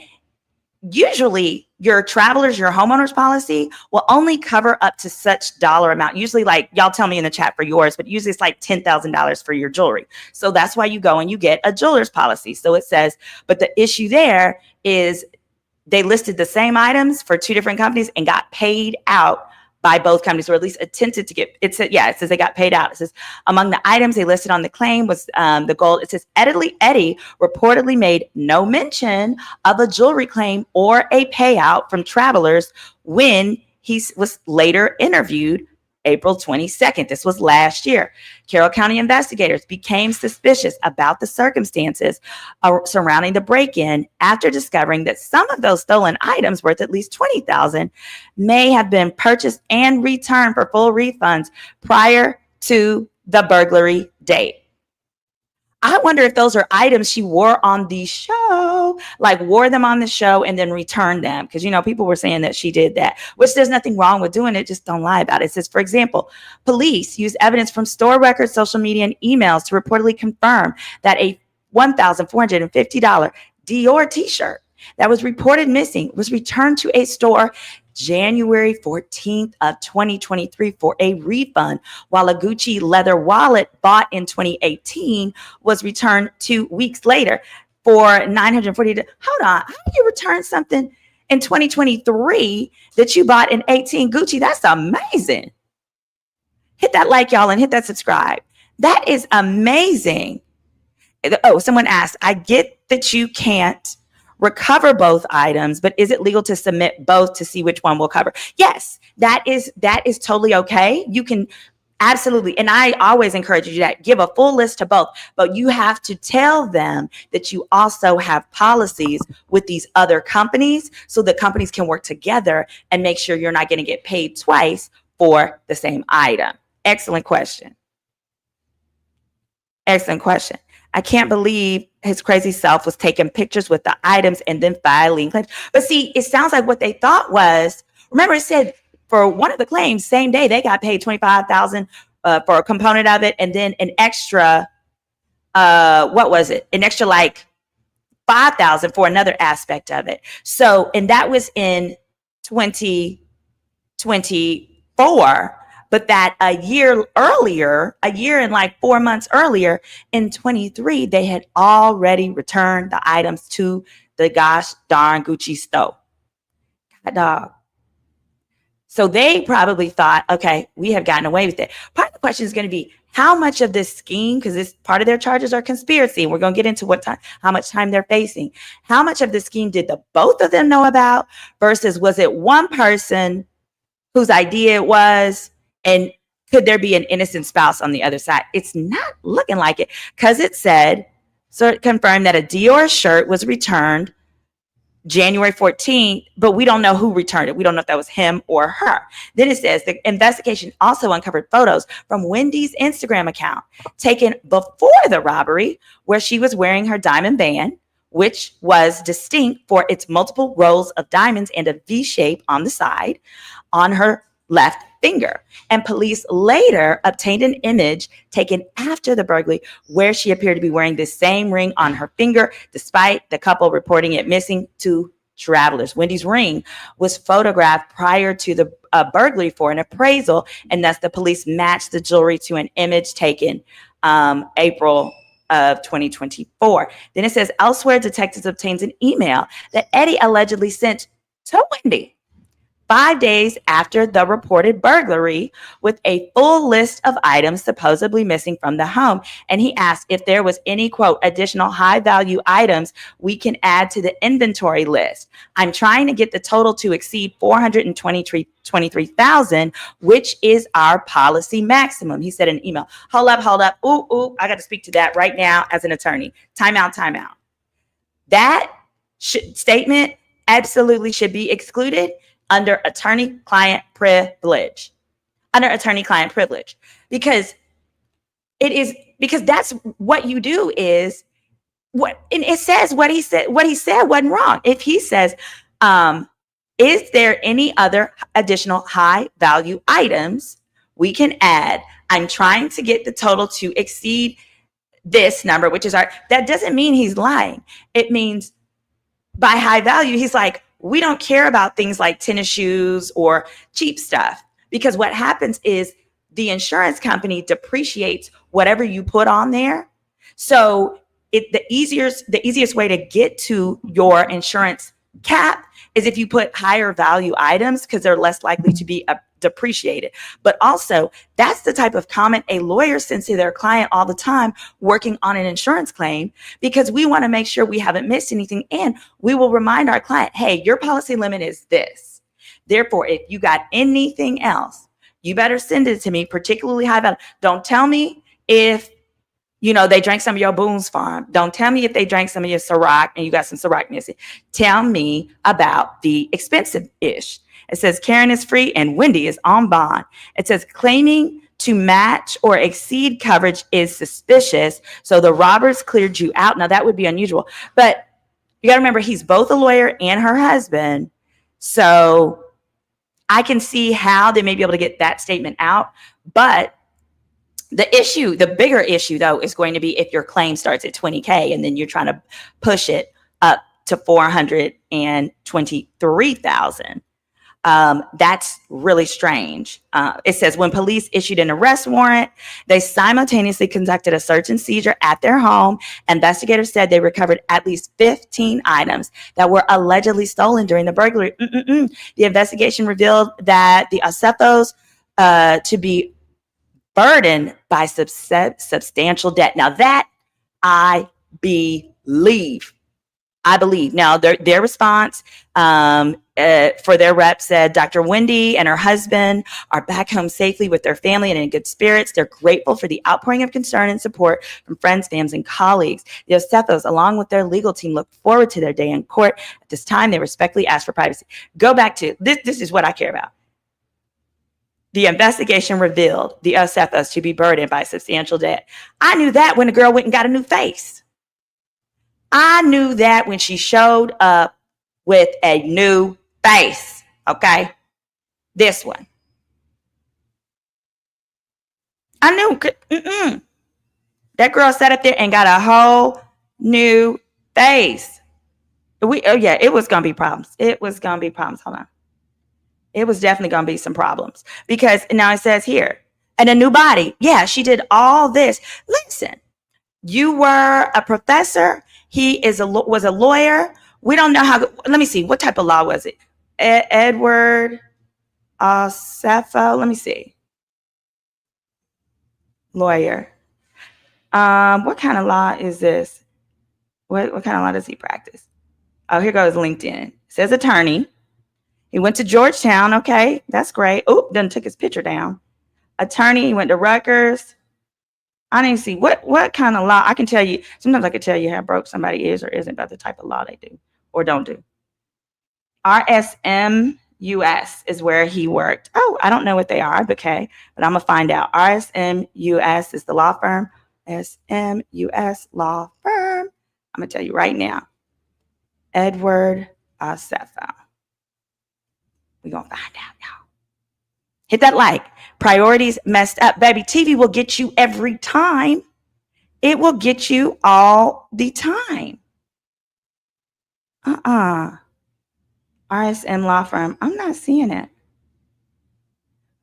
Speaker 2: usually your travelers, your homeowners policy will only cover up to such dollar amount. Usually, like y'all tell me in the chat for yours, but usually it's like $10,000 for your jewelry. So that's why you go and you get a jeweler's policy. So it says, but the issue there is they listed the same items for 2 different companies and got paid out by both companies, or at least attempted to get, it says they got paid out. It says among the items they listed on the claim was the gold. It says Eddie reportedly made no mention of a jewelry claim or a payout from travelers when he was later interviewed April 22nd. This was last year. Carroll County investigators became suspicious about the circumstances surrounding the break-in after discovering that some of those stolen items worth at least $20,000 may have been purchased and returned for full refunds prior to the burglary date. I wonder if those are items she wore on the show, like wore them on the show and then returned them. Because, people were saying that she did that, which there's nothing wrong with doing it. Just don't lie about it. It says, for example, police used evidence from store records, social media, and emails to reportedly confirm that a $1,450 Dior t-shirt that was reported missing was returned to a store January 14th of 2023 for a refund, while a Gucci leather wallet bought in 2018 was returned 2 weeks later for $940. Hold on, how do you return something in 2023 that you bought in 18 Gucci? That's amazing. Hit that like, y'all, and hit that subscribe. That is amazing. Oh, someone asked, I get that you can't recover both items, but is it legal to submit both to see which one will cover? Yes, that is totally okay. You can absolutely, and I always encourage you to give a full list to both, but you have to tell them that you also have policies with these other companies so that companies can work together and make sure you're not going to get paid twice for the same item. Excellent question. Excellent question. I can't believe his crazy self was taking pictures with the items and then filing claims. But see, it sounds like what they thought was, remember it said for one of the claims, same day, they got paid $25,000 for a component of it. And then an extra, what was it? An extra like $5,000 for another aspect of it. So, and that was in 2024. But that a year and like 4 months earlier in 23, they had already returned the items to the gosh darn Gucci store. God dog. So they probably thought, okay, we have gotten away with it. Part of the question is going to be how much of this scheme, because this part of their charges are conspiracy, and we're going to get into how much time they're facing. How much of the scheme did the both of them know about versus was it one person whose idea it was? And could there be an innocent spouse on the other side? It's not looking like it because it said, so it confirmed that a Dior shirt was returned January 14th, but we don't know who returned it. We don't know if that was him or her. Then it says the investigation also uncovered photos from Wendy's Instagram account taken before the robbery where she was wearing her diamond band, which was distinct for its multiple rows of diamonds and a V shape on the side on her left finger. And police later obtained an image taken after the burglary where she appeared to be wearing the same ring on her finger, despite the couple reporting it missing to travelers. Wendy's ring was photographed prior to the burglary for an appraisal, and thus the police matched the jewelry to an image taken April of 2024. Then it says elsewhere, detectives obtained an email that Eddie allegedly sent to Wendy 5 days after the reported burglary with a full list of items supposedly missing from the home. And he asked if there was any, quote, additional high value items we can add to the inventory list. I'm trying to get the total to exceed $423,000, which is our policy maximum. He said in an email. Hold up. Ooh, I got to speak to that right now as an attorney. Time out. That statement absolutely should be excluded under attorney-client privilege. Because that's what you do is what, and it says what he said wasn't wrong. If he says, is there any other additional high value items we can add? I'm trying to get the total to exceed this number, which is that doesn't mean he's lying. It means by high value, he's like, we don't care about things like tennis shoes or cheap stuff, because what happens is the insurance company depreciates whatever you put on there. So the easiest way to get to your insurance cap is if you put higher value items, because they're less likely to be depreciated. But also, that's the type of comment a lawyer sends to their client all the time working on an insurance claim, because we want to make sure we haven't missed anything. And we will remind our client, hey, your policy limit is this. Therefore, if you got anything else, you better send it to me, particularly high value. Don't tell me if they drank some of your Boone's Farm. Don't tell me if they drank some of your Ciroc and you got some Ciroc missing. Tell me about the expensive-ish. It says Karen is free and Wendy is on bond. It says claiming to match or exceed coverage is suspicious, so the robbers cleared you out. Now, that would be unusual. But you got to remember, he's both a lawyer and her husband. So I can see how they may be able to get that statement out. But the bigger issue, though, is going to be if your claim starts at $20K and then you're trying to push it up to $423,000. That's really strange. It says when police issued an arrest warrant, they simultaneously conducted a search and seizure at their home. Investigators said they recovered at least 15 items that were allegedly stolen during the burglary. The investigation revealed that the Osefos to be burdened by substantial debt. Now that I believe. Now, their response for their rep said Dr. Wendy and her husband are back home safely with their family and in good spirits. They're grateful for the outpouring of concern and support from friends, fans, and colleagues. The Osefos, along with their legal team, look forward to their day in court. At this time, they respectfully ask for privacy. Go back to this. This is what I care about. The investigation revealed the Osefos to be burdened by substantial debt. I knew that when the girl went and got a new face. I knew that when she showed up with a new face, okay? This one. I knew. That girl sat up there and got a whole new face. It was going to be problems. Hold on. It was definitely going to be some problems, because now it says here, and a new body. Yeah, she did all this. Listen, you were a professor. He was a lawyer. We don't know how. Let me see. What type of law was it? Edward Osefo. Let me see. Lawyer. What kind of law is this? What kind of law does he practice? Oh, here goes LinkedIn. It says attorney. He went to Georgetown. Okay, that's great. Oh, then took his picture down. Attorney. He went to Rutgers. I didn't see what kind of law. I can tell you. Sometimes I can tell you how broke somebody is or isn't by the type of law they do or don't do. RSMUS is where he worked. Oh, I don't know what they are, okay, but I'm gonna find out. RSMUS is the law firm. SMUS law firm. I'm gonna tell you right now. Edward Osefo. We're gonna find out, y'all. Hit that like. Priorities messed up. Baby, TV will get you every time. It will get you all the time. RSM law firm. I'm not seeing it.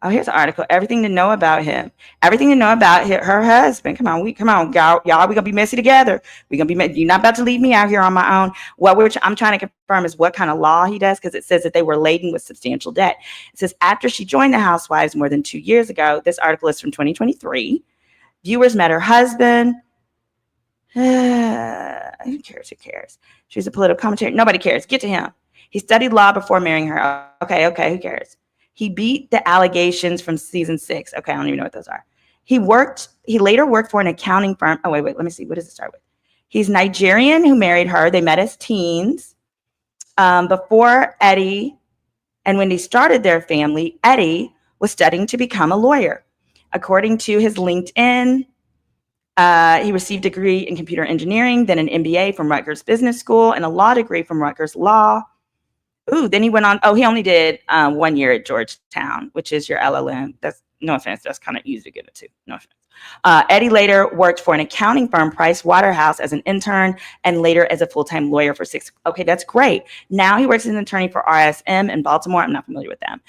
Speaker 2: Oh, here's an article. Everything to know about him. Everything to know about her husband. Come on, y'all. We gonna be messy together. We gonna be. You're not about to leave me out here on my own. What I'm trying to confirm is what kind of law he does, because it says that they were laden with substantial debt. It says after she joined the Housewives more than 2 years ago. This article is from 2023. Viewers met her husband. Who cares? Who cares? She's a political commentator. Nobody cares. Get to him. He studied law before marrying her. Okay. Who cares? He beat the allegations from season 6. Okay, I don't even know what those are. He later worked for an accounting firm. Oh, wait, let me see. What does it start with? He's Nigerian who married her. They met as teens. Before Eddie and Wendy started their family, Eddie was studying to become a lawyer. According to his LinkedIn, he received a degree in computer engineering, then an MBA from Rutgers Business School, and a law degree from Rutgers Law. Ooh, then he went on. Oh, he only did 1 year at Georgetown, which is your LLM. That's, no offense, that's kind of easy to get into. No offense. Eddie later worked for an accounting firm, Price Waterhouse, as an intern, and later as a full-time lawyer for 6. Okay, that's great. Now he works as an attorney for RSM in Baltimore. I'm not familiar with them,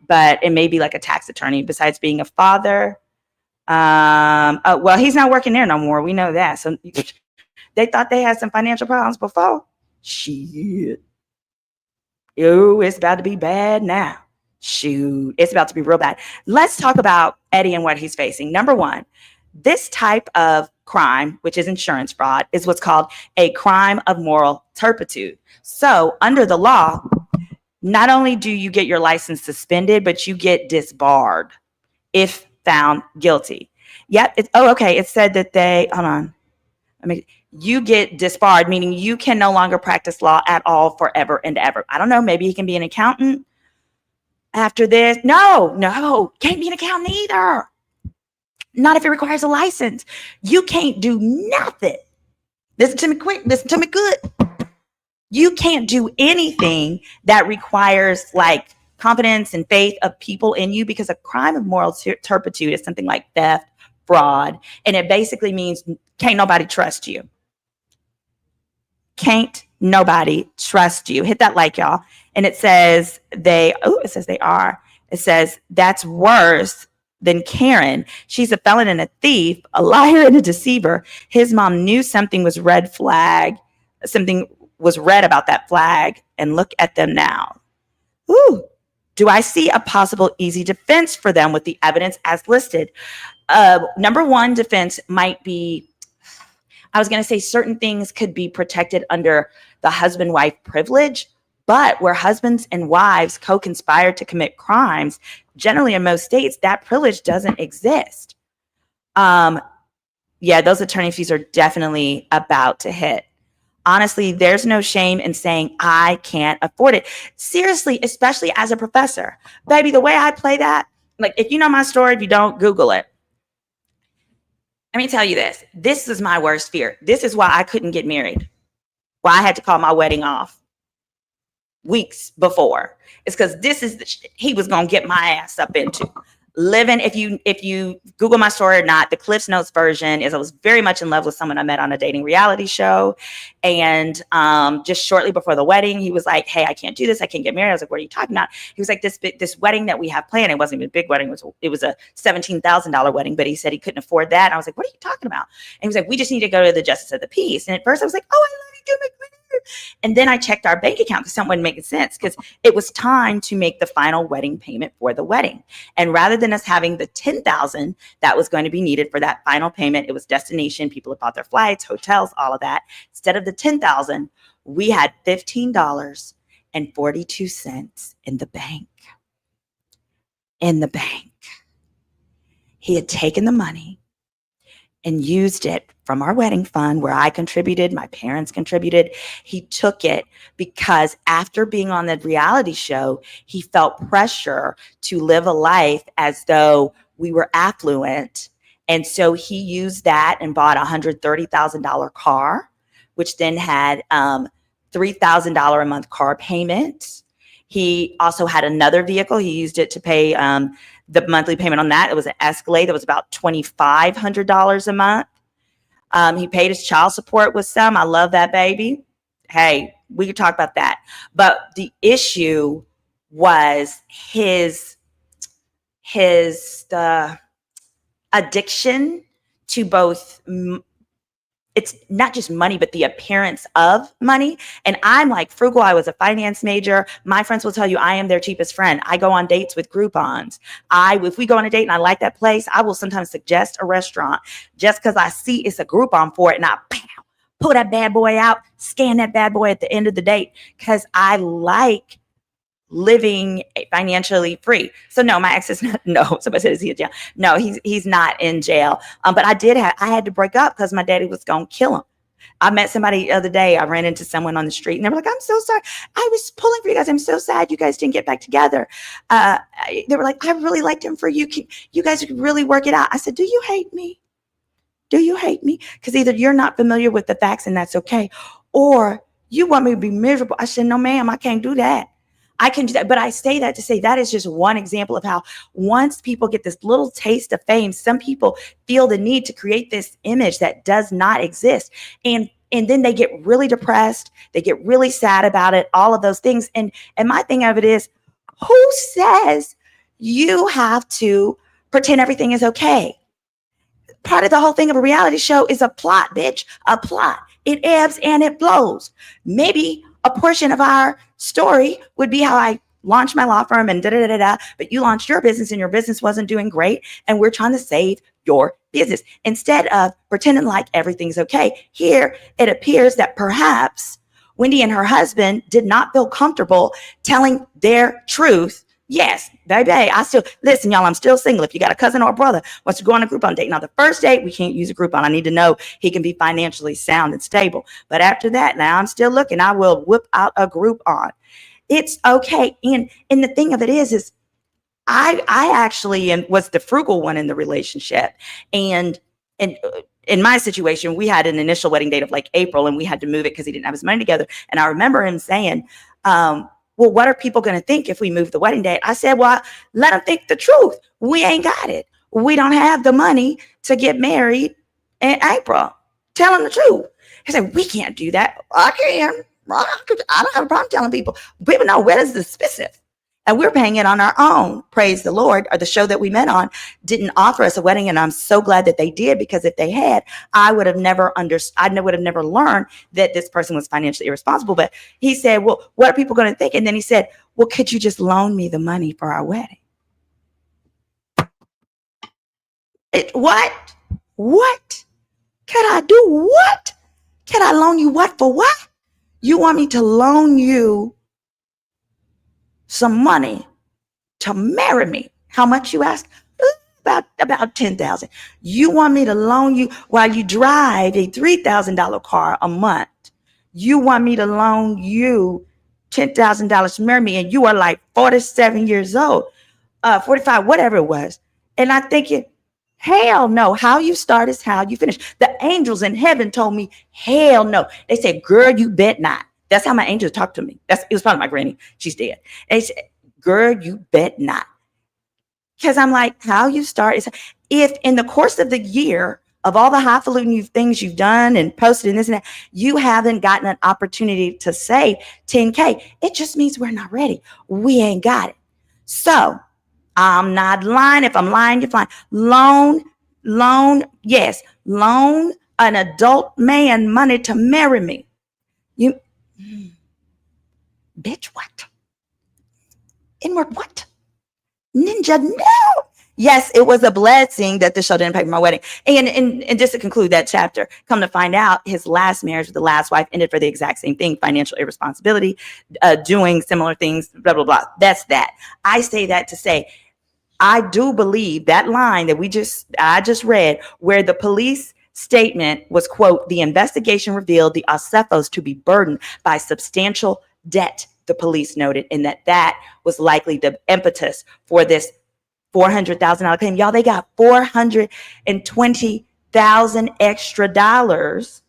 Speaker 2: but it may be like a tax attorney. Besides being a father, well, he's not working there no more. We know that. So they thought they had some financial problems before. Shit. Oh, it's about to be bad now. Shoot, it's about to be real bad. Let's talk about Eddie and what he's facing. Number one, this type of crime, which is insurance fraud, is what's called a crime of moral turpitude. So under the law, not only do you get your license suspended, but you get disbarred if found guilty. Yep. It said that hold on. You get disbarred, meaning you can no longer practice law at all forever and ever. I don't know. Maybe he can be an accountant after this. No, can't be an accountant either. Not if it requires a license. You can't do nothing. Listen to me quick. Listen to me good. You can't do anything that requires like confidence and faith of people in you, because a crime of moral turpitude is something like theft, fraud, and it basically means can't nobody trust you. Can't nobody trust you. Hit that like, y'all. And it says it says that's worse than Karen. She's a felon and a thief, a liar and a deceiver. His mom knew something was red flag. Something was red about that flag. And look at them now. Ooh. Do I see a possible easy defense for them with the evidence as listed? Number one defense might be, I was going to say certain things could be protected under the husband-wife privilege, but where husbands and wives co-conspire to commit crimes, generally in most states, that privilege doesn't exist. Those attorney fees are definitely about to hit. Honestly, there's no shame in saying I can't afford it. Seriously, especially as a professor. Baby, the way I play that, like if you know my story, if you don't, Google it. Let me tell you this. This is my worst fear. This is why I couldn't get married. Why I had to call my wedding off weeks before. It's because this is the shit he was going to get my ass up into. Living, if you Google my story or not, the Cliff's Notes version is I was very much in love with someone I met on a dating reality show. And just shortly before the wedding, he was like, hey, I can't do this. I can't get married. I was like, what are you talking about? He was like, this wedding that we have planned, it wasn't even a big wedding. It was a $17,000 wedding, but he said he couldn't afford that. And I was like, what are you talking about? And he was like, we just need to go to the Justice of the Peace. And at first I was like, oh, I love you, do make money. And then I checked our bank account because something wasn't making sense, because it was time to make the final wedding payment for the wedding. And rather than us having the $10,000 that was going to be needed for that final payment, it was destination, people had bought their flights, hotels, all of that. Instead of the $10,000, we had $15.42 in the bank. In the bank. He had taken the money and used it from our wedding fund where I contributed, my parents contributed. He took it because after being on the reality show, he felt pressure to live a life as though we were affluent. And so he used that and bought a $130,000 car, which then had $3,000 a month car payment. He also had another vehicle. He used it to pay the monthly payment on that. It was an Escalade that was about $2,500 a month. He paid his child support with some. I love that baby. Hey, we could talk about that. But the issue was his the addiction to both it's not just money, but the appearance of money. And I'm like frugal. I was a finance major. My friends will tell you I am their cheapest friend. I go on dates with Groupons. If we go on a date and I like that place, I will sometimes suggest a restaurant just because I see it's a Groupon for it. And I pull that bad boy out, scan that bad boy at the end of the date because I like living financially free. So no, my ex is not, no, somebody said, is he in jail? No, he's not in jail. But I had to break up because my daddy was going to kill him. I met somebody the other day. I ran into someone on the street and they were like, I'm so sorry. I was pulling for you guys. I'm so sad you guys didn't get back together. They were like, I really liked him for you. You guys could really work it out. I said, do you hate me? Do you hate me? Because either you're not familiar with the facts and that's okay, or you want me to be miserable. I said, no, ma'am, I can't do that. I can do that. But I say that to say that is just one example of how once people get this little taste of fame, some people feel the need to create this image that does not exist. And then they get really depressed. They get really sad about it, all of those things. And my thing of it is, who says you have to pretend everything is okay? Part of the whole thing of a reality show is a plot, bitch, a plot. It ebbs and it flows. Maybe a portion of our story would be how I launched my law firm and but you launched your business and your business wasn't doing great. And we're trying to save your business instead of pretending like everything's okay. Here, it appears that perhaps Wendy and her husband did not feel comfortable telling their truth. Yes, baby, listen, y'all, I'm still single. If you got a cousin or a brother wants to go on a Groupon date. Now, the first date, we can't use a Groupon. I need to know he can be financially sound and stable. But after that, now I'm still looking. I will whip out a Groupon. It's okay. And the thing of it is I actually was the frugal one in the relationship. And in my situation, we had an initial wedding date of like April and we had to move it because he didn't have his money together. And I remember him saying, well, what are people going to think if we move the wedding date? I said, well, let them think the truth. We ain't got it. We don't have the money to get married in April. Tell them the truth. He said, we can't do that. I can. I don't have a problem telling people. People know weddings is expensive. And we're paying it on our own. Praise the Lord. Or the show that we met on didn't offer us a wedding. And I'm so glad that they did, because if they had, I would have never learned that this person was financially irresponsible. But he said, well, what are people going to think? And then he said, well, could you just loan me the money for our wedding? What? What? Can I do what? Can I loan you what for what? You want me to loan you some money to marry me? How much, you ask? About $10,000. You want me to loan you while you drive a $3,000 car a month? You want me to loan you $10,000 to marry me, and you are like 47 years old, 45, whatever it was. And I think hell no. How you start is how you finish. The angels in heaven told me, hell no. They said, girl, you bet not. That's how my angels talked to me. It was probably my granny. She's dead. They said, girl, you bet not. Because I'm like, how you start is, if in the course of the year of all the highfalutin things you've done and posted and this and that, you haven't gotten an opportunity to save $10K, it just means we're not ready. We ain't got it. So I'm not lying. If I'm lying, you're fine. Loan, yes. Loan an adult man money to marry me. Bitch, what? Inward what? Ninja, no. Yes, it was a blessing that the show didn't pay for my wedding. And just to conclude that chapter, come to find out, his last marriage with the last wife ended for the exact same thing: financial irresponsibility, doing similar things, blah, blah, blah. That's that. I say that to say, I do believe that line that I just read, where the police statement was, quote, the investigation revealed the Osefos to be burdened by substantial debt, the police noted, and that was likely the impetus for this $400,000 claim. Y'all, they got $420,000 extra dollars.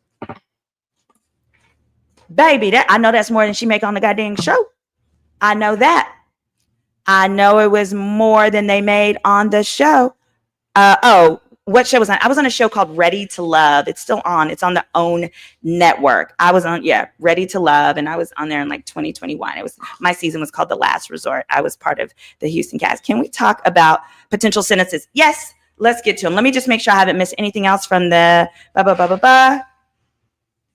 Speaker 2: Baby, I know that's more than she make on the goddamn show. I know that. I know it was more than they made on the show. What show was on? I was on a show called Ready to Love. It's still on. It's on the OWN network. I was on, Ready to Love. And I was on there in like 2021. My season was called The Last Resort. I was part of the Houston cast. Can we talk about potential sentences. Yes, let's get to them. Let me just make sure I haven't missed anything else from the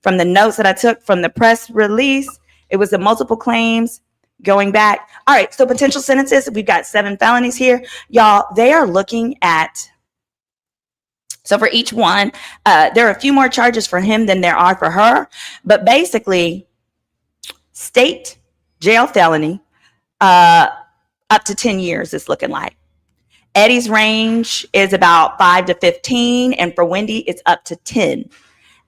Speaker 2: from the notes that I took from the press release. It was the multiple claims going back. All right, so potential sentences. We've got 7 felonies here. Y'all, they are looking at, so for each one, there are a few more charges for him than there are for her. But basically, state jail felony, up to 10 years it's looking like. Eddie's range is about 5 to 15, and for Wendy, it's up to 10.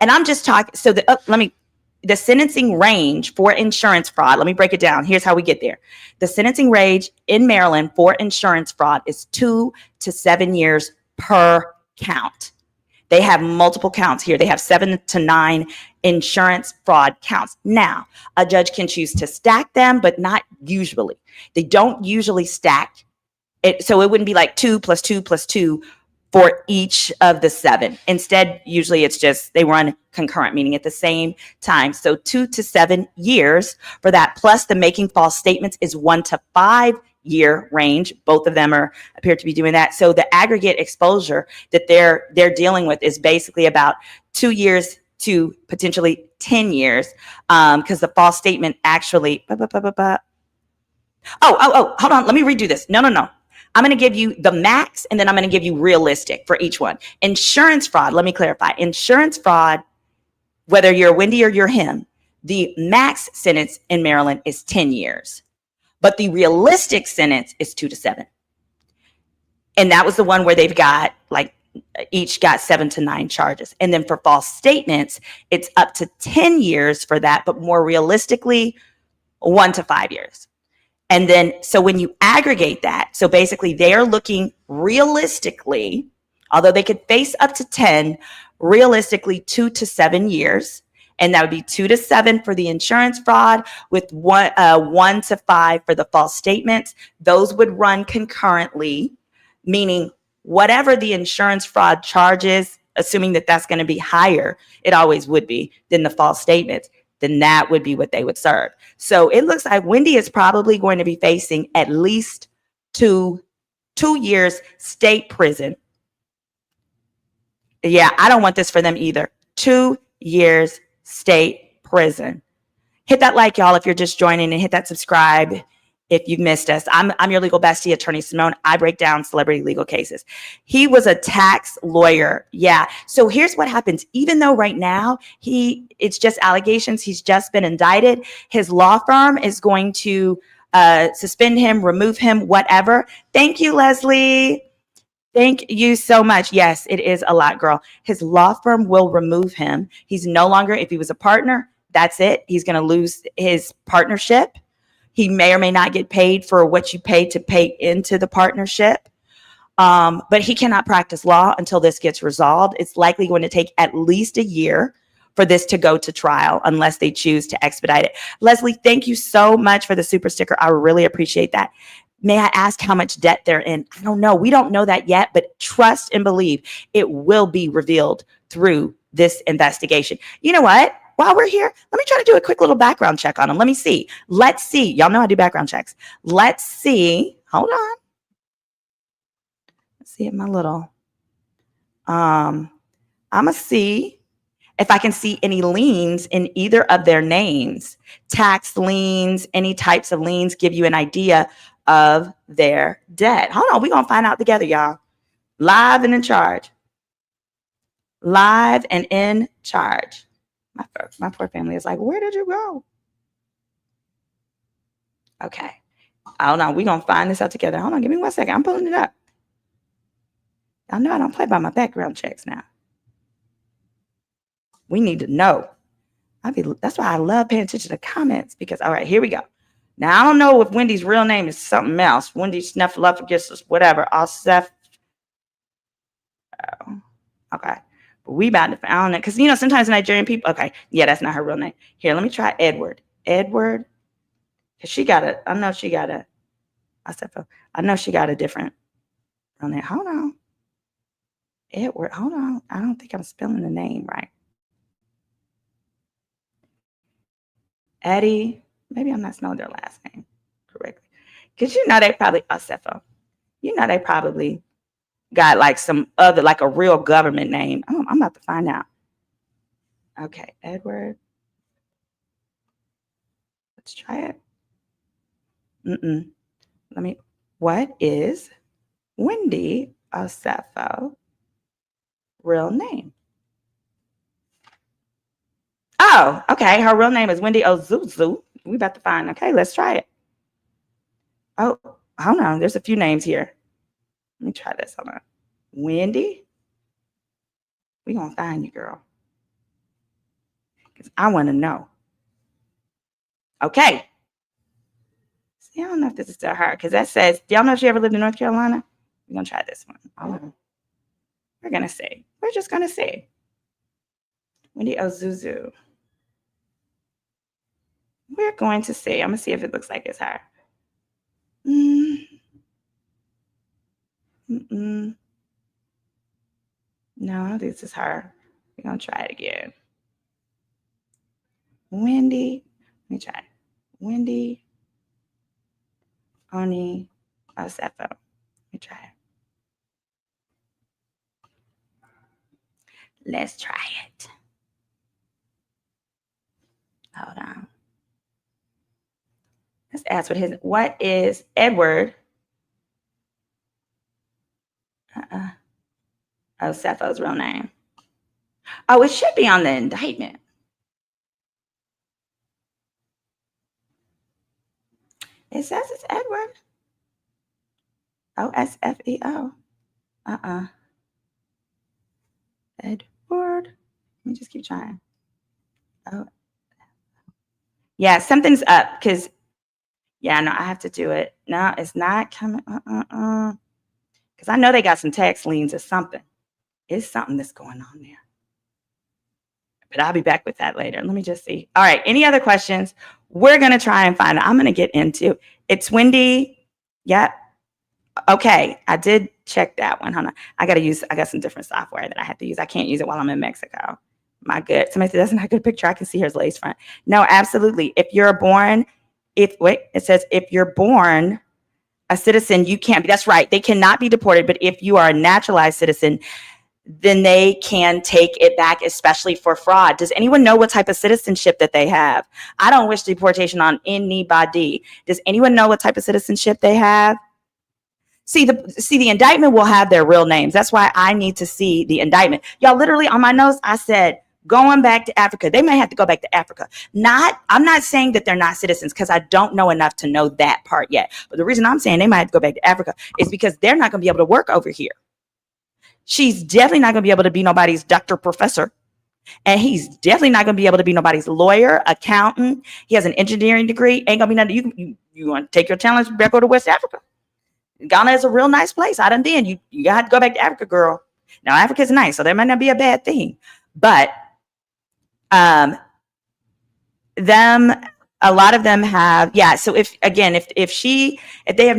Speaker 2: And I'm just talking, so the sentencing range for insurance fraud, let me break it down. Here's how we get there. The sentencing range in Maryland for insurance fraud is 2 to 7 years per count. They have multiple counts here. They have 7 to 9 insurance fraud counts. Now, a judge can choose to stack them, but not usually. They don't usually stack it, so it wouldn't be like 2 plus 2 plus 2 for each of the 7. Instead, usually it's just they run concurrent, meaning at the same time. So 2 to 7 years for that. Plus the making false statements is 1 to 5 year range. Both of them appear to be doing that. So the aggregate exposure that they're dealing with is basically about 2 years to potentially 10 years, because the false statement actually. Oh, hold on. Let me redo this. No. I'm going to give you the max, and then I'm going to give you realistic for each one. Insurance fraud, let me clarify. Insurance fraud, whether you're Wendy or you're him, the max sentence in Maryland is 10 years. But the realistic sentence is 2 to 7. And that was the one where they've got, like, each got 7 to 9 charges. And then for false statements, it's up to 10 years for that, but more realistically, 1 to 5 years. And then, so when you aggregate that, so basically they are looking realistically, although they could face up to 10, realistically 2 to 7 years. And that would be 2 to 7 for the insurance fraud, with 1 to 5 for the false statements. Those would run concurrently, meaning whatever the insurance fraud charges, assuming that that's going to be higher, it always would be, than the false statements, then that would be what they would serve. So it looks like Wendy is probably going to be facing at least 2 years state prison. Yeah, I don't want this for them either. 2 years state prison. Hit that like, y'all, if you're just joining, and hit that subscribe if you've missed us. I'm your legal bestie, Attorney Simone. I break down celebrity legal cases. He was a tax lawyer. Yeah. So here's what happens. Even though right now it's just allegations, he's just been indicted, his law firm is going to suspend him, remove him, whatever. Thank you, Leslie. Thank you so much. Yes, it is a lot, girl. His law firm will remove him. He's no longer, if he was a partner, that's it. He's going to lose his partnership. He may or may not get paid for what you paid to pay into the partnership. But he cannot practice law until this gets resolved. It's likely going to take at least a year for this to go to trial, unless they choose to expedite it. Leslie, thank you so much for the super sticker. I really appreciate that. May I ask how much debt they're in? I don't know. We don't know that yet, but trust and believe it will be revealed through this investigation. You know what? While we're here, let me try to do a quick little background check on them. Let me see. Let's see. Y'all know I do background checks. Let's see. Hold on. Let's see my little. I'm going to see if I can see any liens in either of their names. Tax liens, any types of liens, give you an idea of their debt. Hold on. We're going to find out together, y'all. Live and in charge. Live and in charge. My poor family is like, where did you go? Okay. Hold on. We're going to find this out together. Hold on. Give me 1 second. I'm pulling it up. Y'all know I don't play by my background checks now. We need to know. That's why I love paying attention to comments, because, all right, here we go. Now, I don't know if Wendy's real name is something else. Wendy Snuffleupagus, whatever. Osefo. Okay. But we about to find it. Because, you know, sometimes Nigerian people. Okay. Yeah, that's not her real name. Here, let me try Edward. Edward. Because she got a. I know she got a. Osefo. I know she got a different real name. Hold on. Edward. Hold on. I don't think I'm spelling the name right. Eddie. Maybe I'm not spelling their last name correctly. Because you know they probably Osefo. You know, they probably got like some other, like a real government name. Oh, I'm about to find out. Okay, Edward. Let's try it. What is Wendy Osefo real name? Oh, okay. Her real name is Wendy Ozuzu. We about to find. Okay, let's try it. Oh, hold on. There's a few names here. Let me try this. Hold on. Wendy. We gonna find you, girl. Because I want to know. Okay. See, I don't know if this is still her. Because that says, do y'all know if she ever lived in North Carolina? We're gonna try this one. Oh. We're gonna see. We're just gonna see. Wendy Ozuzu. We're going to see. I'm gonna see if it looks like it's her. No, I don't think this is her. We're gonna try it again. Wendy. Let me try. Wendy Oni Osefo. Let me try it. Let's try it. Hold on. Let's ask what is Edward Osefo's real name? Oh, it should be on the indictment. It says it's Edward. Osfeo. Edward. Let me just keep trying. Oh. Yeah, something's up because, yeah, no, I have to do it. No, it's not coming. Because I know they got some tax liens or something. It's something that's going on there. But I'll be back with that later. Let me just see. All right. Any other questions? We're going to try and find it. I'm going to get into it's Wendy. Yep. Okay. I did check that one. Hold on. I got some different software that I have to use. I can't use it while I'm in Mexico. My good. Somebody said that's not a good picture. I can see her lace front. No, absolutely. If you're born, it says if you're born a citizen, you can't be. That's right. They cannot be deported. But if you are a naturalized citizen, then they can take it back, especially for fraud. Does anyone know what type of citizenship that they have? I don't wish deportation on anybody. Does anyone know what type of citizenship they have? See, the indictment will have their real names. That's why I need to see the indictment. Y'all, literally on my notes, I said, going back to Africa. They may have to go back to Africa. I'm not saying that they're not citizens because I don't know enough to know that part yet. But the reason I'm saying they might have to go back to Africa is because they're not going to be able to work over here. She's definitely not going to be able to be nobody's doctor, professor. And he's definitely not going to be able to be nobody's lawyer, accountant. He has an engineering degree. Ain't going to be nothing. You want to take your talents back, go to West Africa. Ghana is a real nice place. I done been. You got to go back to Africa, girl. Now, Africa's nice, so that might not be a bad thing. But a lot of them have, yeah. So if they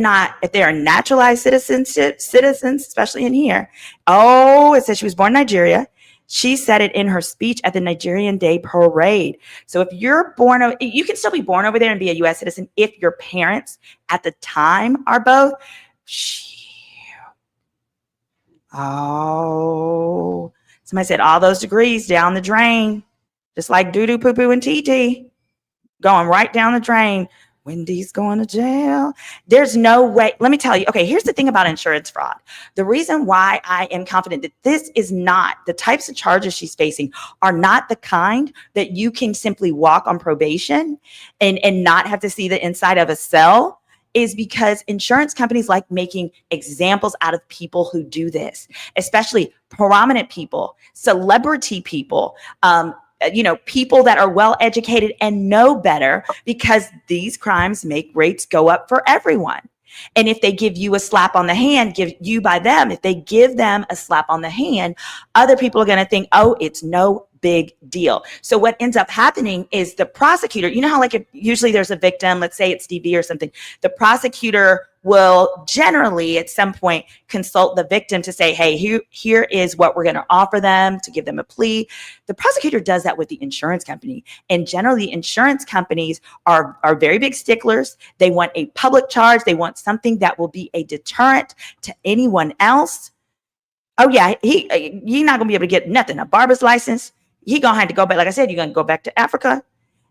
Speaker 2: are naturalized citizens, especially in here. Oh, it says she was born in Nigeria. She said it in her speech at the Nigerian Day Parade. So if you're born, you can still be born over there and be a U.S. citizen if your parents at the time are both. Oh, somebody said all those degrees down the drain, just like doo-doo, poo-poo, and TT. Going right down the drain. Wendy's going to jail. There's no way. Let me tell you. Okay, here's the thing about insurance fraud. The reason why I am confident that this is not the types of charges she's facing are not the kind that you can simply walk on probation and not have to see the inside of a cell is because insurance companies like making examples out of people who do this, especially prominent people, celebrity people, people that are well educated and know better because these crimes make rates go up for everyone. And if they give you a slap on the hand, if they give them a slap on the hand, other people are going to think, oh, it's no big deal. So what ends up happening is the prosecutor, you know how like if usually there's a victim, let's say it's DV or something, the prosecutor will generally at some point consult the victim to say, hey, here is what we're going to offer them to give them a plea. The prosecutor does that with the insurance company. And generally insurance companies are very big sticklers. They want a public charge. They want something that will be a deterrent to anyone else. Oh yeah, he's not going to be able to get nothing, a barber's license. He going to have to go back. Like I said, you're going to go back to Africa.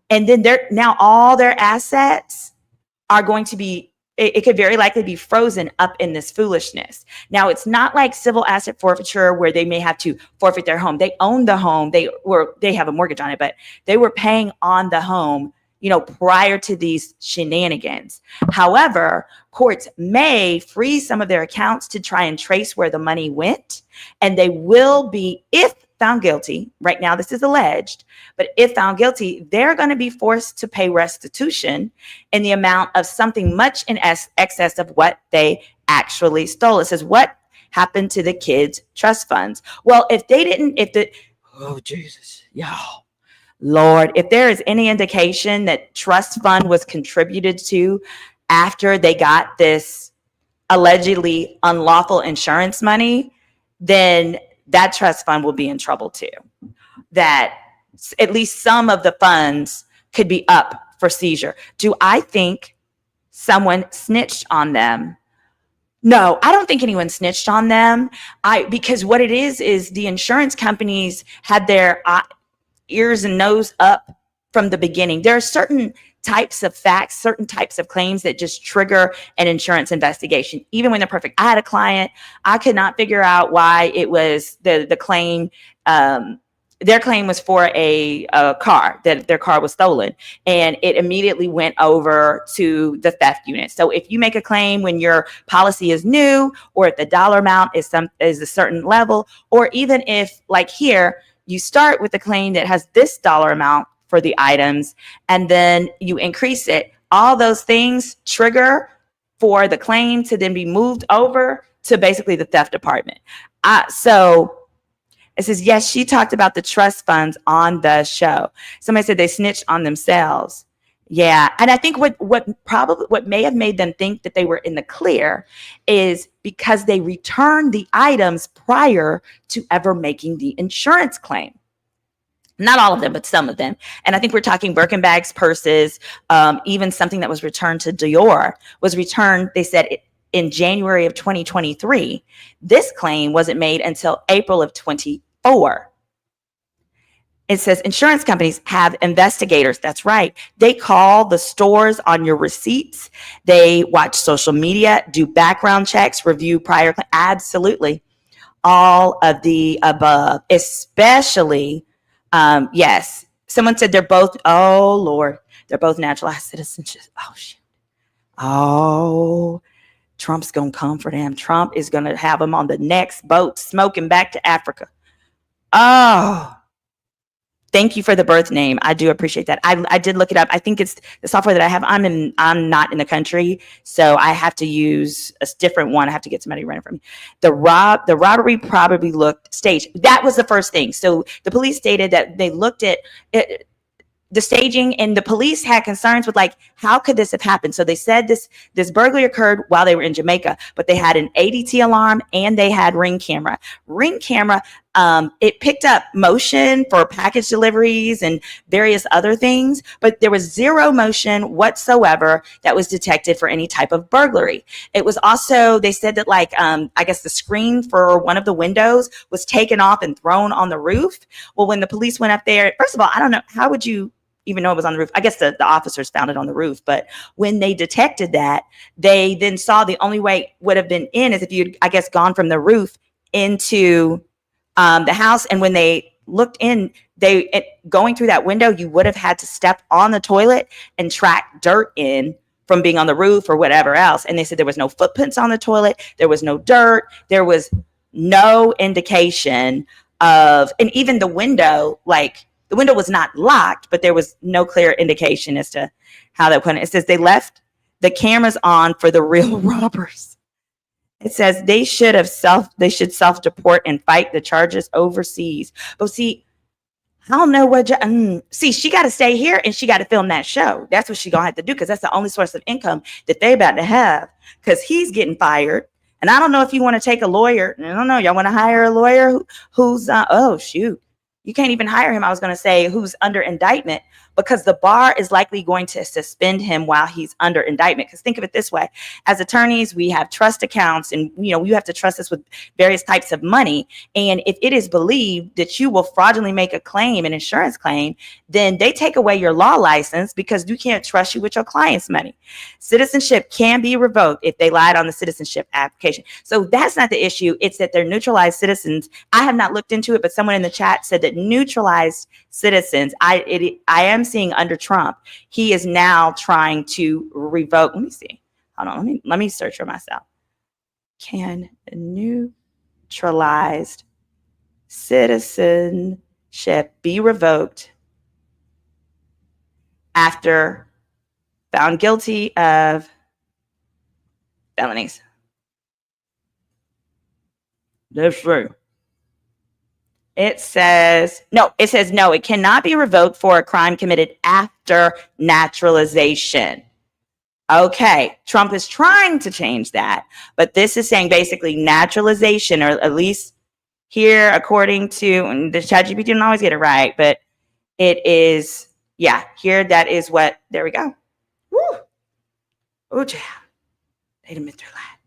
Speaker 2: And then now all their assets are going to be, it could very likely be frozen up in this foolishness. Now, it's not like civil asset forfeiture where they may have to forfeit their home. They own the home. They have a mortgage on it, but they were paying on the home, prior to these shenanigans. However, courts may freeze some of their accounts to try and trace where the money went. And they will be, if found guilty, right now this is alleged, but if found guilty, they're going to be forced to pay restitution in the amount of something much in excess of what they actually stole. It says, what happened to the kids' trust funds? Well, oh Jesus, y'all, Lord, if there is any indication that trust fund was contributed to after they got this allegedly unlawful insurance money, then that trust fund will be in trouble too. That at least some of the funds could be up for seizure. Do I think someone snitched on them? No, I don't think anyone snitched on them. Because what it is the insurance companies had their ears and nose up from the beginning. There are certain types of facts, certain types of claims that just trigger an insurance investigation, even when they're perfect. I had a client, I could not figure out why it was the claim. Their claim was for a car, that their car was stolen, and it immediately went over to the theft unit. So if you make a claim when your policy is new, or if the dollar amount is a certain level, or even if, like here, you start with a claim that has this dollar amount for the items, and then you increase it, all those things trigger for the claim to then be moved over to basically the theft department. So it says, yes, she talked about the trust funds on the show. Somebody said they snitched on themselves. Yeah. And I think what may have made them think that they were in the clear is because they returned the items prior to ever making the insurance claim. Not all of them, but some of them. And I think we're talking Birkin bags, purses, even something that was returned to Dior was returned, they said, in January of 2023. This claim wasn't made until April of 24. It says insurance companies have investigators. That's right. They call the stores on your receipts. They watch social media, do background checks, review prior. Absolutely. All of the above, especially, yes. Someone said they're both, oh Lord, they're both naturalized citizens. Oh, shit. Oh, Trump's going to come for them. Trump is going to have them on the next boat smoking back to Africa. Oh, thank you for the birth name. I do appreciate that. I did look it up. I think it's the software that I have. I'm not in the country, so I have to use a different one. I have to get somebody running for me. The robbery probably looked staged. That was the first thing. So the police stated that they looked at it, the staging, and the police had concerns with, like, how could this have happened? So they said this burglary occurred while they were in Jamaica, but they had an ADT alarm and they had Ring camera. It picked up motion for package deliveries and various other things, but there was zero motion whatsoever that was detected for any type of burglary. It was also, they said that, like, I guess the screen for one of the windows was taken off and thrown on the roof. Well, when the police went up there, first of all, I don't know, how would you even know it was on the roof? I guess the officers found it on the roof, but when they detected that, they then saw the only way would have been in is if you'd, I guess, gone from the roof into the house. And when they looked in, going through that window, you would have had to step on the toilet and track dirt in from being on the roof or whatever else. And they said there was no footprints on the toilet. There was no dirt. There was no indication of, and even the window, like, the window was not locked, but there was no clear indication as to how that went. It says they left the cameras on for the real robbers. It says they should self-deport and fight the charges overseas. But see, I don't know what. See, she got to stay here and she got to film that show. That's what she gonna have to do because that's the only source of income that they about to have. Because he's getting fired, and I don't know if you want to take a lawyer. I don't know. Y'all want to hire a lawyer who's oh shoot, you can't even hire him. I was gonna say who's under indictment because the bar is likely going to suspend him while he's under indictment. Because think of it this way: as attorneys, we have trust accounts, and you have to trust us with various types of money. And if it is believed that you will fraudulently make a claim, an insurance claim, then they take away your law license because you can't trust you with your client's money. Citizenship can be revoked if they lied on the citizenship application. So that's not the issue. It's that they're neutralized citizens. I have not looked into it, but someone in the chat said that neutralized citizens, I am seeing under Trump, he is now trying to revoke. Let me see. Hold on. Let me search for myself. Can neutralized citizenship be revoked after found guilty of felonies? That's true. It says no, it cannot be revoked for a crime committed after naturalization. Okay, Trump is trying to change that, but this is saying basically naturalization, or at least here, according to the ChatGPT, didn't always get it right, but it is, here, that is what, there we go. Woo! Oh, yeah. They done been through a lot.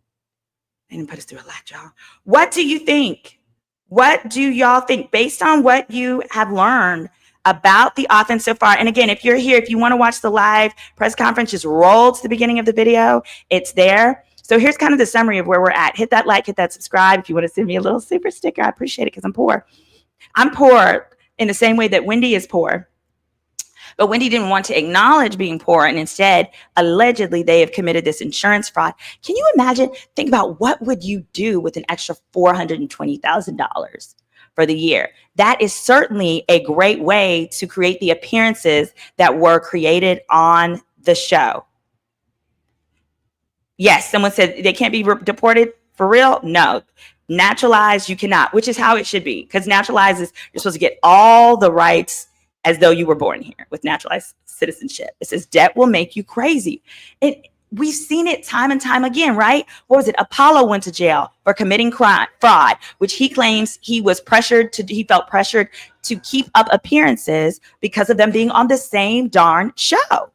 Speaker 2: They done put us through a lot, y'all. What do you think? What do y'all think based on what you have learned about the offense so far? And again, if you're here, if you want to watch the live press conference, just roll to the beginning of the video. It's there. So here's kind of the summary of where we're at. Hit that like, hit that subscribe. If you want to send me a little super sticker, I appreciate it because I'm poor. I'm poor in the same way that Wendy is poor. But Wendy didn't want to acknowledge being poor, and instead, allegedly, they have committed this insurance fraud. Can you imagine? Think about what would you do with an extra $420,000 for the year? That is certainly a great way to create the appearances that were created on the show. Yes, someone said they can't be deported for real. No, naturalized, you cannot, which is how it should be, because naturalized is you're supposed to get all the rights as though you were born here with naturalized citizenship. It says debt will make you crazy. We've seen it time and time again, right? What was it? Apollo went to jail for committing fraud, which he claims he felt pressured to keep up appearances because of them being on the same darn show.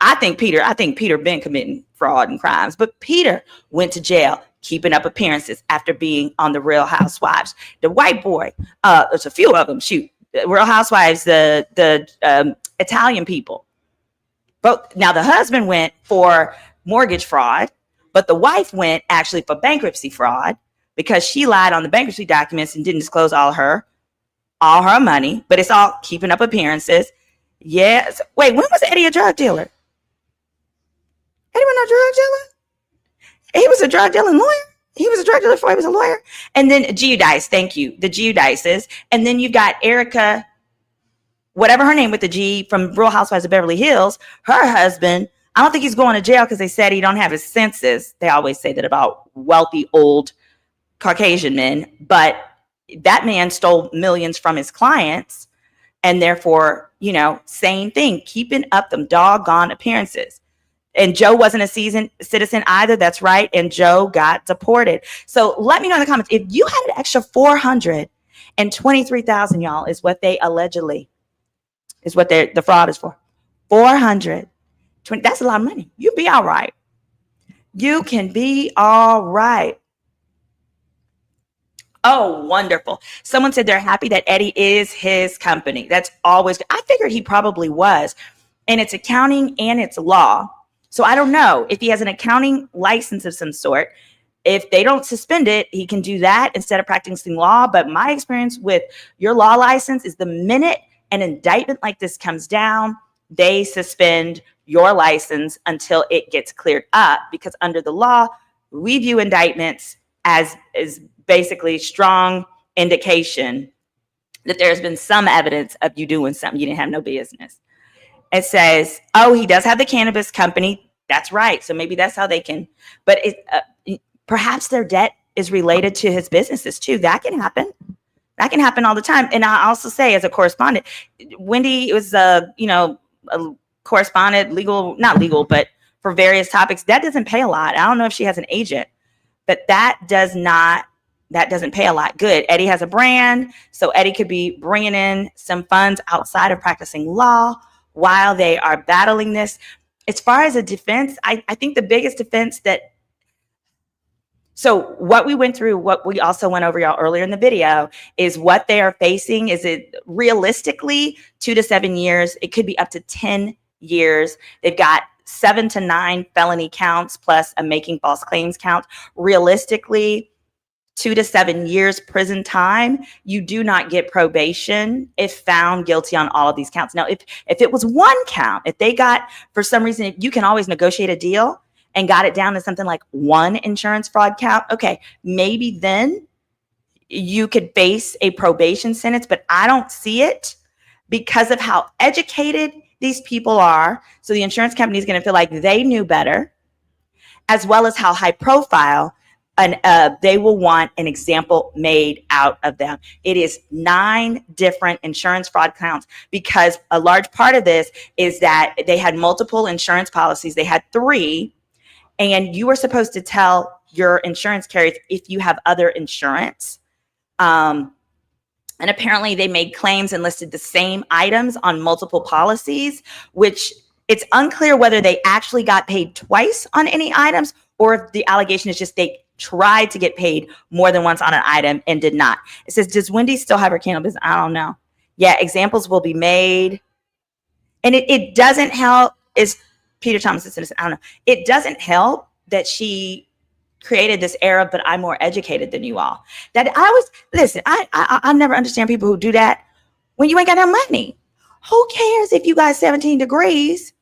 Speaker 2: I think Peter been committing fraud and crimes, but Peter went to jail keeping up appearances after being on the Real Housewives. The white boy, there's a few of them, Real Housewives, the Italian people. But now the husband went for mortgage fraud, but the wife went actually for bankruptcy fraud because she lied on the bankruptcy documents and didn't disclose all her money, but it's all keeping up appearances. Yes. Wait, when was Eddie a drug dealer? Eddie was no drug dealer? He was a drug dealing lawyer. He was a drug dealer before he was a lawyer. And then Giudice, thank you. The Giudices. And then you've got Erica, whatever her name with the G, from Real Housewives of Beverly Hills. Her husband, I don't think he's going to jail because they said he don't have his senses. They always say that about wealthy old Caucasian men. But that man stole millions from his clients. And therefore, same thing, keeping up them doggone appearances. And Joe wasn't a seasoned citizen either. That's right. And Joe got deported. So let me know in the comments if you had an extra $423,000, y'all, is what they allegedly is what the fraud is for. 420. That's a lot of money. You'll be all right. You can be all right. Oh, wonderful. Someone said they're happy that Eddie is his company. That's always good. I figured he probably was. And it's accounting and it's law. So I don't know if he has an accounting license of some sort. If they don't suspend it, he can do that instead of practicing law. But my experience with your law license is the minute an indictment like this comes down, they suspend your license until it gets cleared up. Because under the law, we view indictments as basically strong indication that there's been some evidence of you doing something you didn't have no business. It says, oh, he does have the cannabis company. That's right. So maybe that's how they can, but perhaps their debt is related to his businesses too. That can happen. That can happen all the time. And I also say, as a correspondent, Wendy was a correspondent, not legal, but for various topics. That doesn't pay a lot. I don't know if she has an agent, but that doesn't pay a lot. Good. Eddie has a brand, so Eddie could be bringing in some funds outside of practicing law while they are battling this. As far as a defense, I think the biggest defense so what we went through, what we also went over y'all earlier in the video, is what they are facing. Is it realistically 2 to 7 years? It could be up to 10 years. They've got 7 to 9 felony counts plus a making false claims count. Realistically, 2 to 7 years prison time. You do not get probation if found guilty on all of these counts. Now, if it was one count, if they got, for some reason, you can always negotiate a deal and got it down to something like one insurance fraud count. Okay, maybe then you could face a probation sentence, but I don't see it because of how educated these people are. So the insurance company is going to feel like they knew better, as well as how high profile, and they will want an example made out of them. It is 9 different insurance fraud counts, because a large part of this is that they had multiple insurance policies. They had 3, and you were supposed to tell your insurance carriers if you have other insurance. And apparently they made claims and listed the same items on multiple policies, which it's unclear whether they actually got paid twice on any items, or if the allegation is just they tried to get paid more than once on an item and did not. It says, does Wendy still have her candle business? I don't know. Yeah, examples will be made. And it doesn't help. Is Peter Thomas a citizen? I don't know. It doesn't help that she created this era, but I'm more educated than you all. That I was, listen, I never understand people who do that when you ain't got no money. Who cares if you got 17 degrees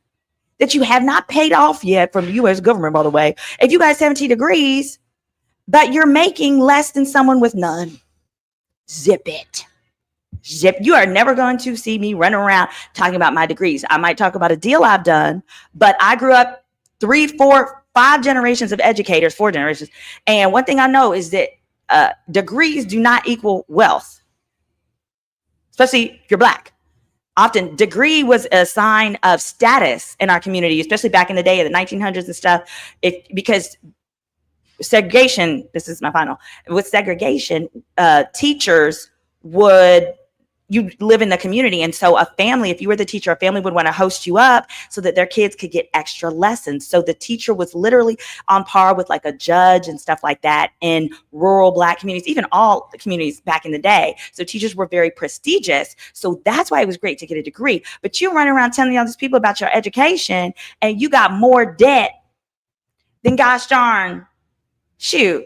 Speaker 2: that you have not paid off yet from the U.S. government, by the way? If you got 17 degrees, but you're making less than someone with none, zip it. Zip. You are never going to see me run around talking about my degrees. I might talk about a deal I've done, but I grew up 3, 4, 5 generations of educators, 4 generations. And one thing I know is that degrees do not equal wealth, especially if you're Black. Often degree was a sign of status in our community, especially back in the day of the 1900s and stuff. Because segregation, this is my final, with segregation, teachers would, you live in the community. And so a family, if you were the teacher, a family would want to host you up so that their kids could get extra lessons. So the teacher was literally on par with like a judge and stuff like that in rural Black communities, even all the communities back in the day. So teachers were very prestigious. So that's why it was great to get a degree. But you run around telling all these people about your education and you got more debt than gosh darn, shoot,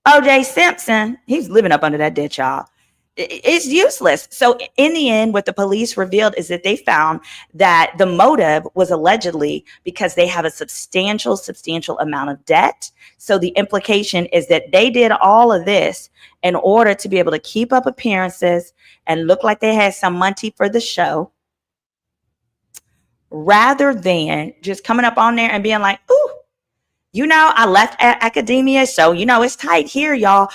Speaker 2: O.J. Simpson. He's living up under that debt, y'all. It's useless. So in the end, what the police revealed is that they found that the motive was allegedly because they have a substantial amount of debt. So the implication is that they did all of this in order to be able to keep up appearances and look like they had some money for the show, rather than just coming up on there and being like, ooh, you know, I left academia, so, you know, it's tight here, y'all.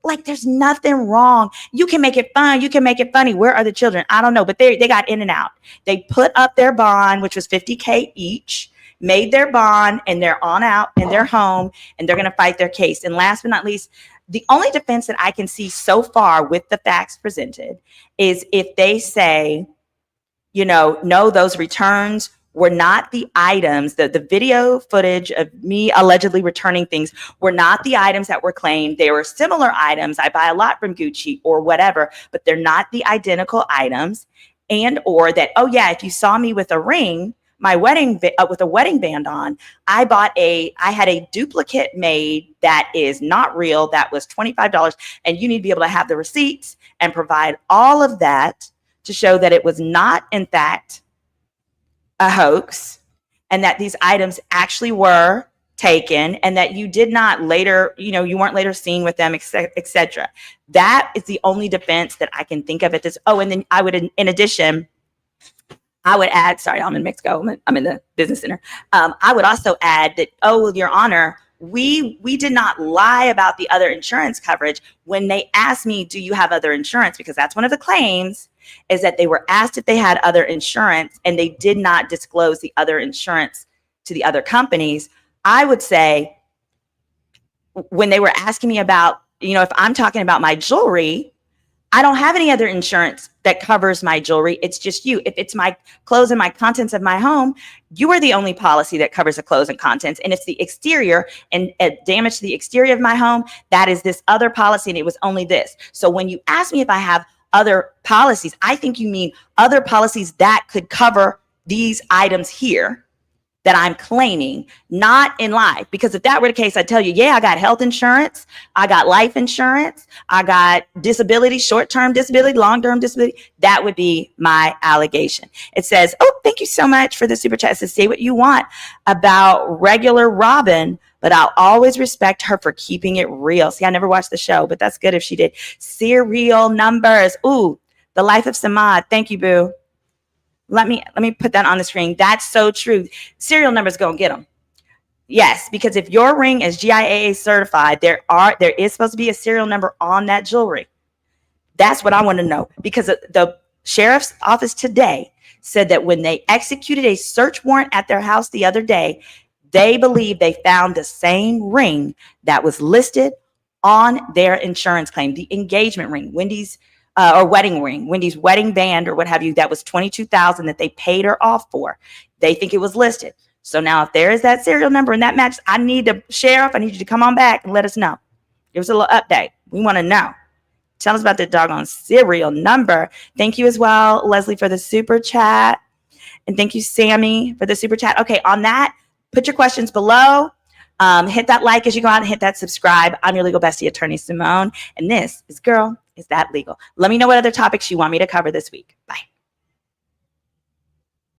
Speaker 2: Like, there's nothing wrong. You can make it fun. You can make it funny. Where are the children? I don't know, but they got in and out. They put up their bond, which was $50K each, made their bond, and they're on out and they're home, and they're going to fight their case. And last but not least, the only defense that I can see so far with the facts presented is if they say, you know, no, those returns were not the items, the video footage of me allegedly returning things were not the items that were claimed. They were similar items. I buy a lot from Gucci or whatever, but they're not the identical items. And or that, oh yeah, if you saw me with a ring, my wedding with a wedding band on, I had a duplicate made that is not real. That was $25, and you need to be able to have the receipts and provide all of that to show that it was not, in fact, a hoax, and that these items actually were taken, and that you did not later, you know, you weren't later seen with them, etc. That is the only defense that I can think of at this. Oh, and then I would, in addition, I would add, sorry, I'm in Mexico. I'm in the business center. I would also add that, oh, Your Honor, we did not lie about the other insurance coverage when they asked me, do you have other insurance? Because that's one of the claims, is that they were asked if they had other insurance and they did not disclose the other insurance to the other companies. I would say, when they were asking me about, if I'm talking about my jewelry, I don't have any other insurance that covers my jewelry. It's just you. If it's my clothes and my contents of my home, you are the only policy that covers the clothes and contents. And if it's the exterior and damage to the exterior of my home, that is this other policy, and it was only this. So when you ask me if I have other policies, I think you mean other policies that could cover these items here that I'm claiming, not in life. Because if that were the case, I'd tell you, yeah, I got health insurance, I got life insurance, I got disability, short-term disability, long-term disability. That would be my allegation. It says, oh, thank you so much for the super chat. It says, say what you want about regular Robin, but I'll always respect her for keeping it real. See, I never watched the show, but that's good if she did. Serial numbers. Ooh, the life of Samad. Thank you, boo. Let me put that on the screen. That's so true. Serial numbers, go and get them. Yes, because if your ring is GIAA certified, there is supposed to be a serial number on that jewelry. That's what I want to know, because the sheriff's office today said that when they executed a search warrant at their house the other day, they believe they found the same ring that was listed on their insurance claim, the engagement ring, Wendy's or wedding ring, Wendy's wedding band or what have you, that was $22,000 that they paid her off for. They think it was listed. So now if there is that serial number and that matches, I need you to come on back and let us know. Give us a little update. We want to know. Tell us about the doggone serial number. Thank you as well, Leslie, for the super chat. And thank you, Sammy, for the super chat. Okay, on that, put your questions below. Hit that like as you go out and hit that subscribe. I'm your legal bestie, attorney Simone. And this is Girl, Is That Legal? Let me know what other topics you want me to cover this week. Bye.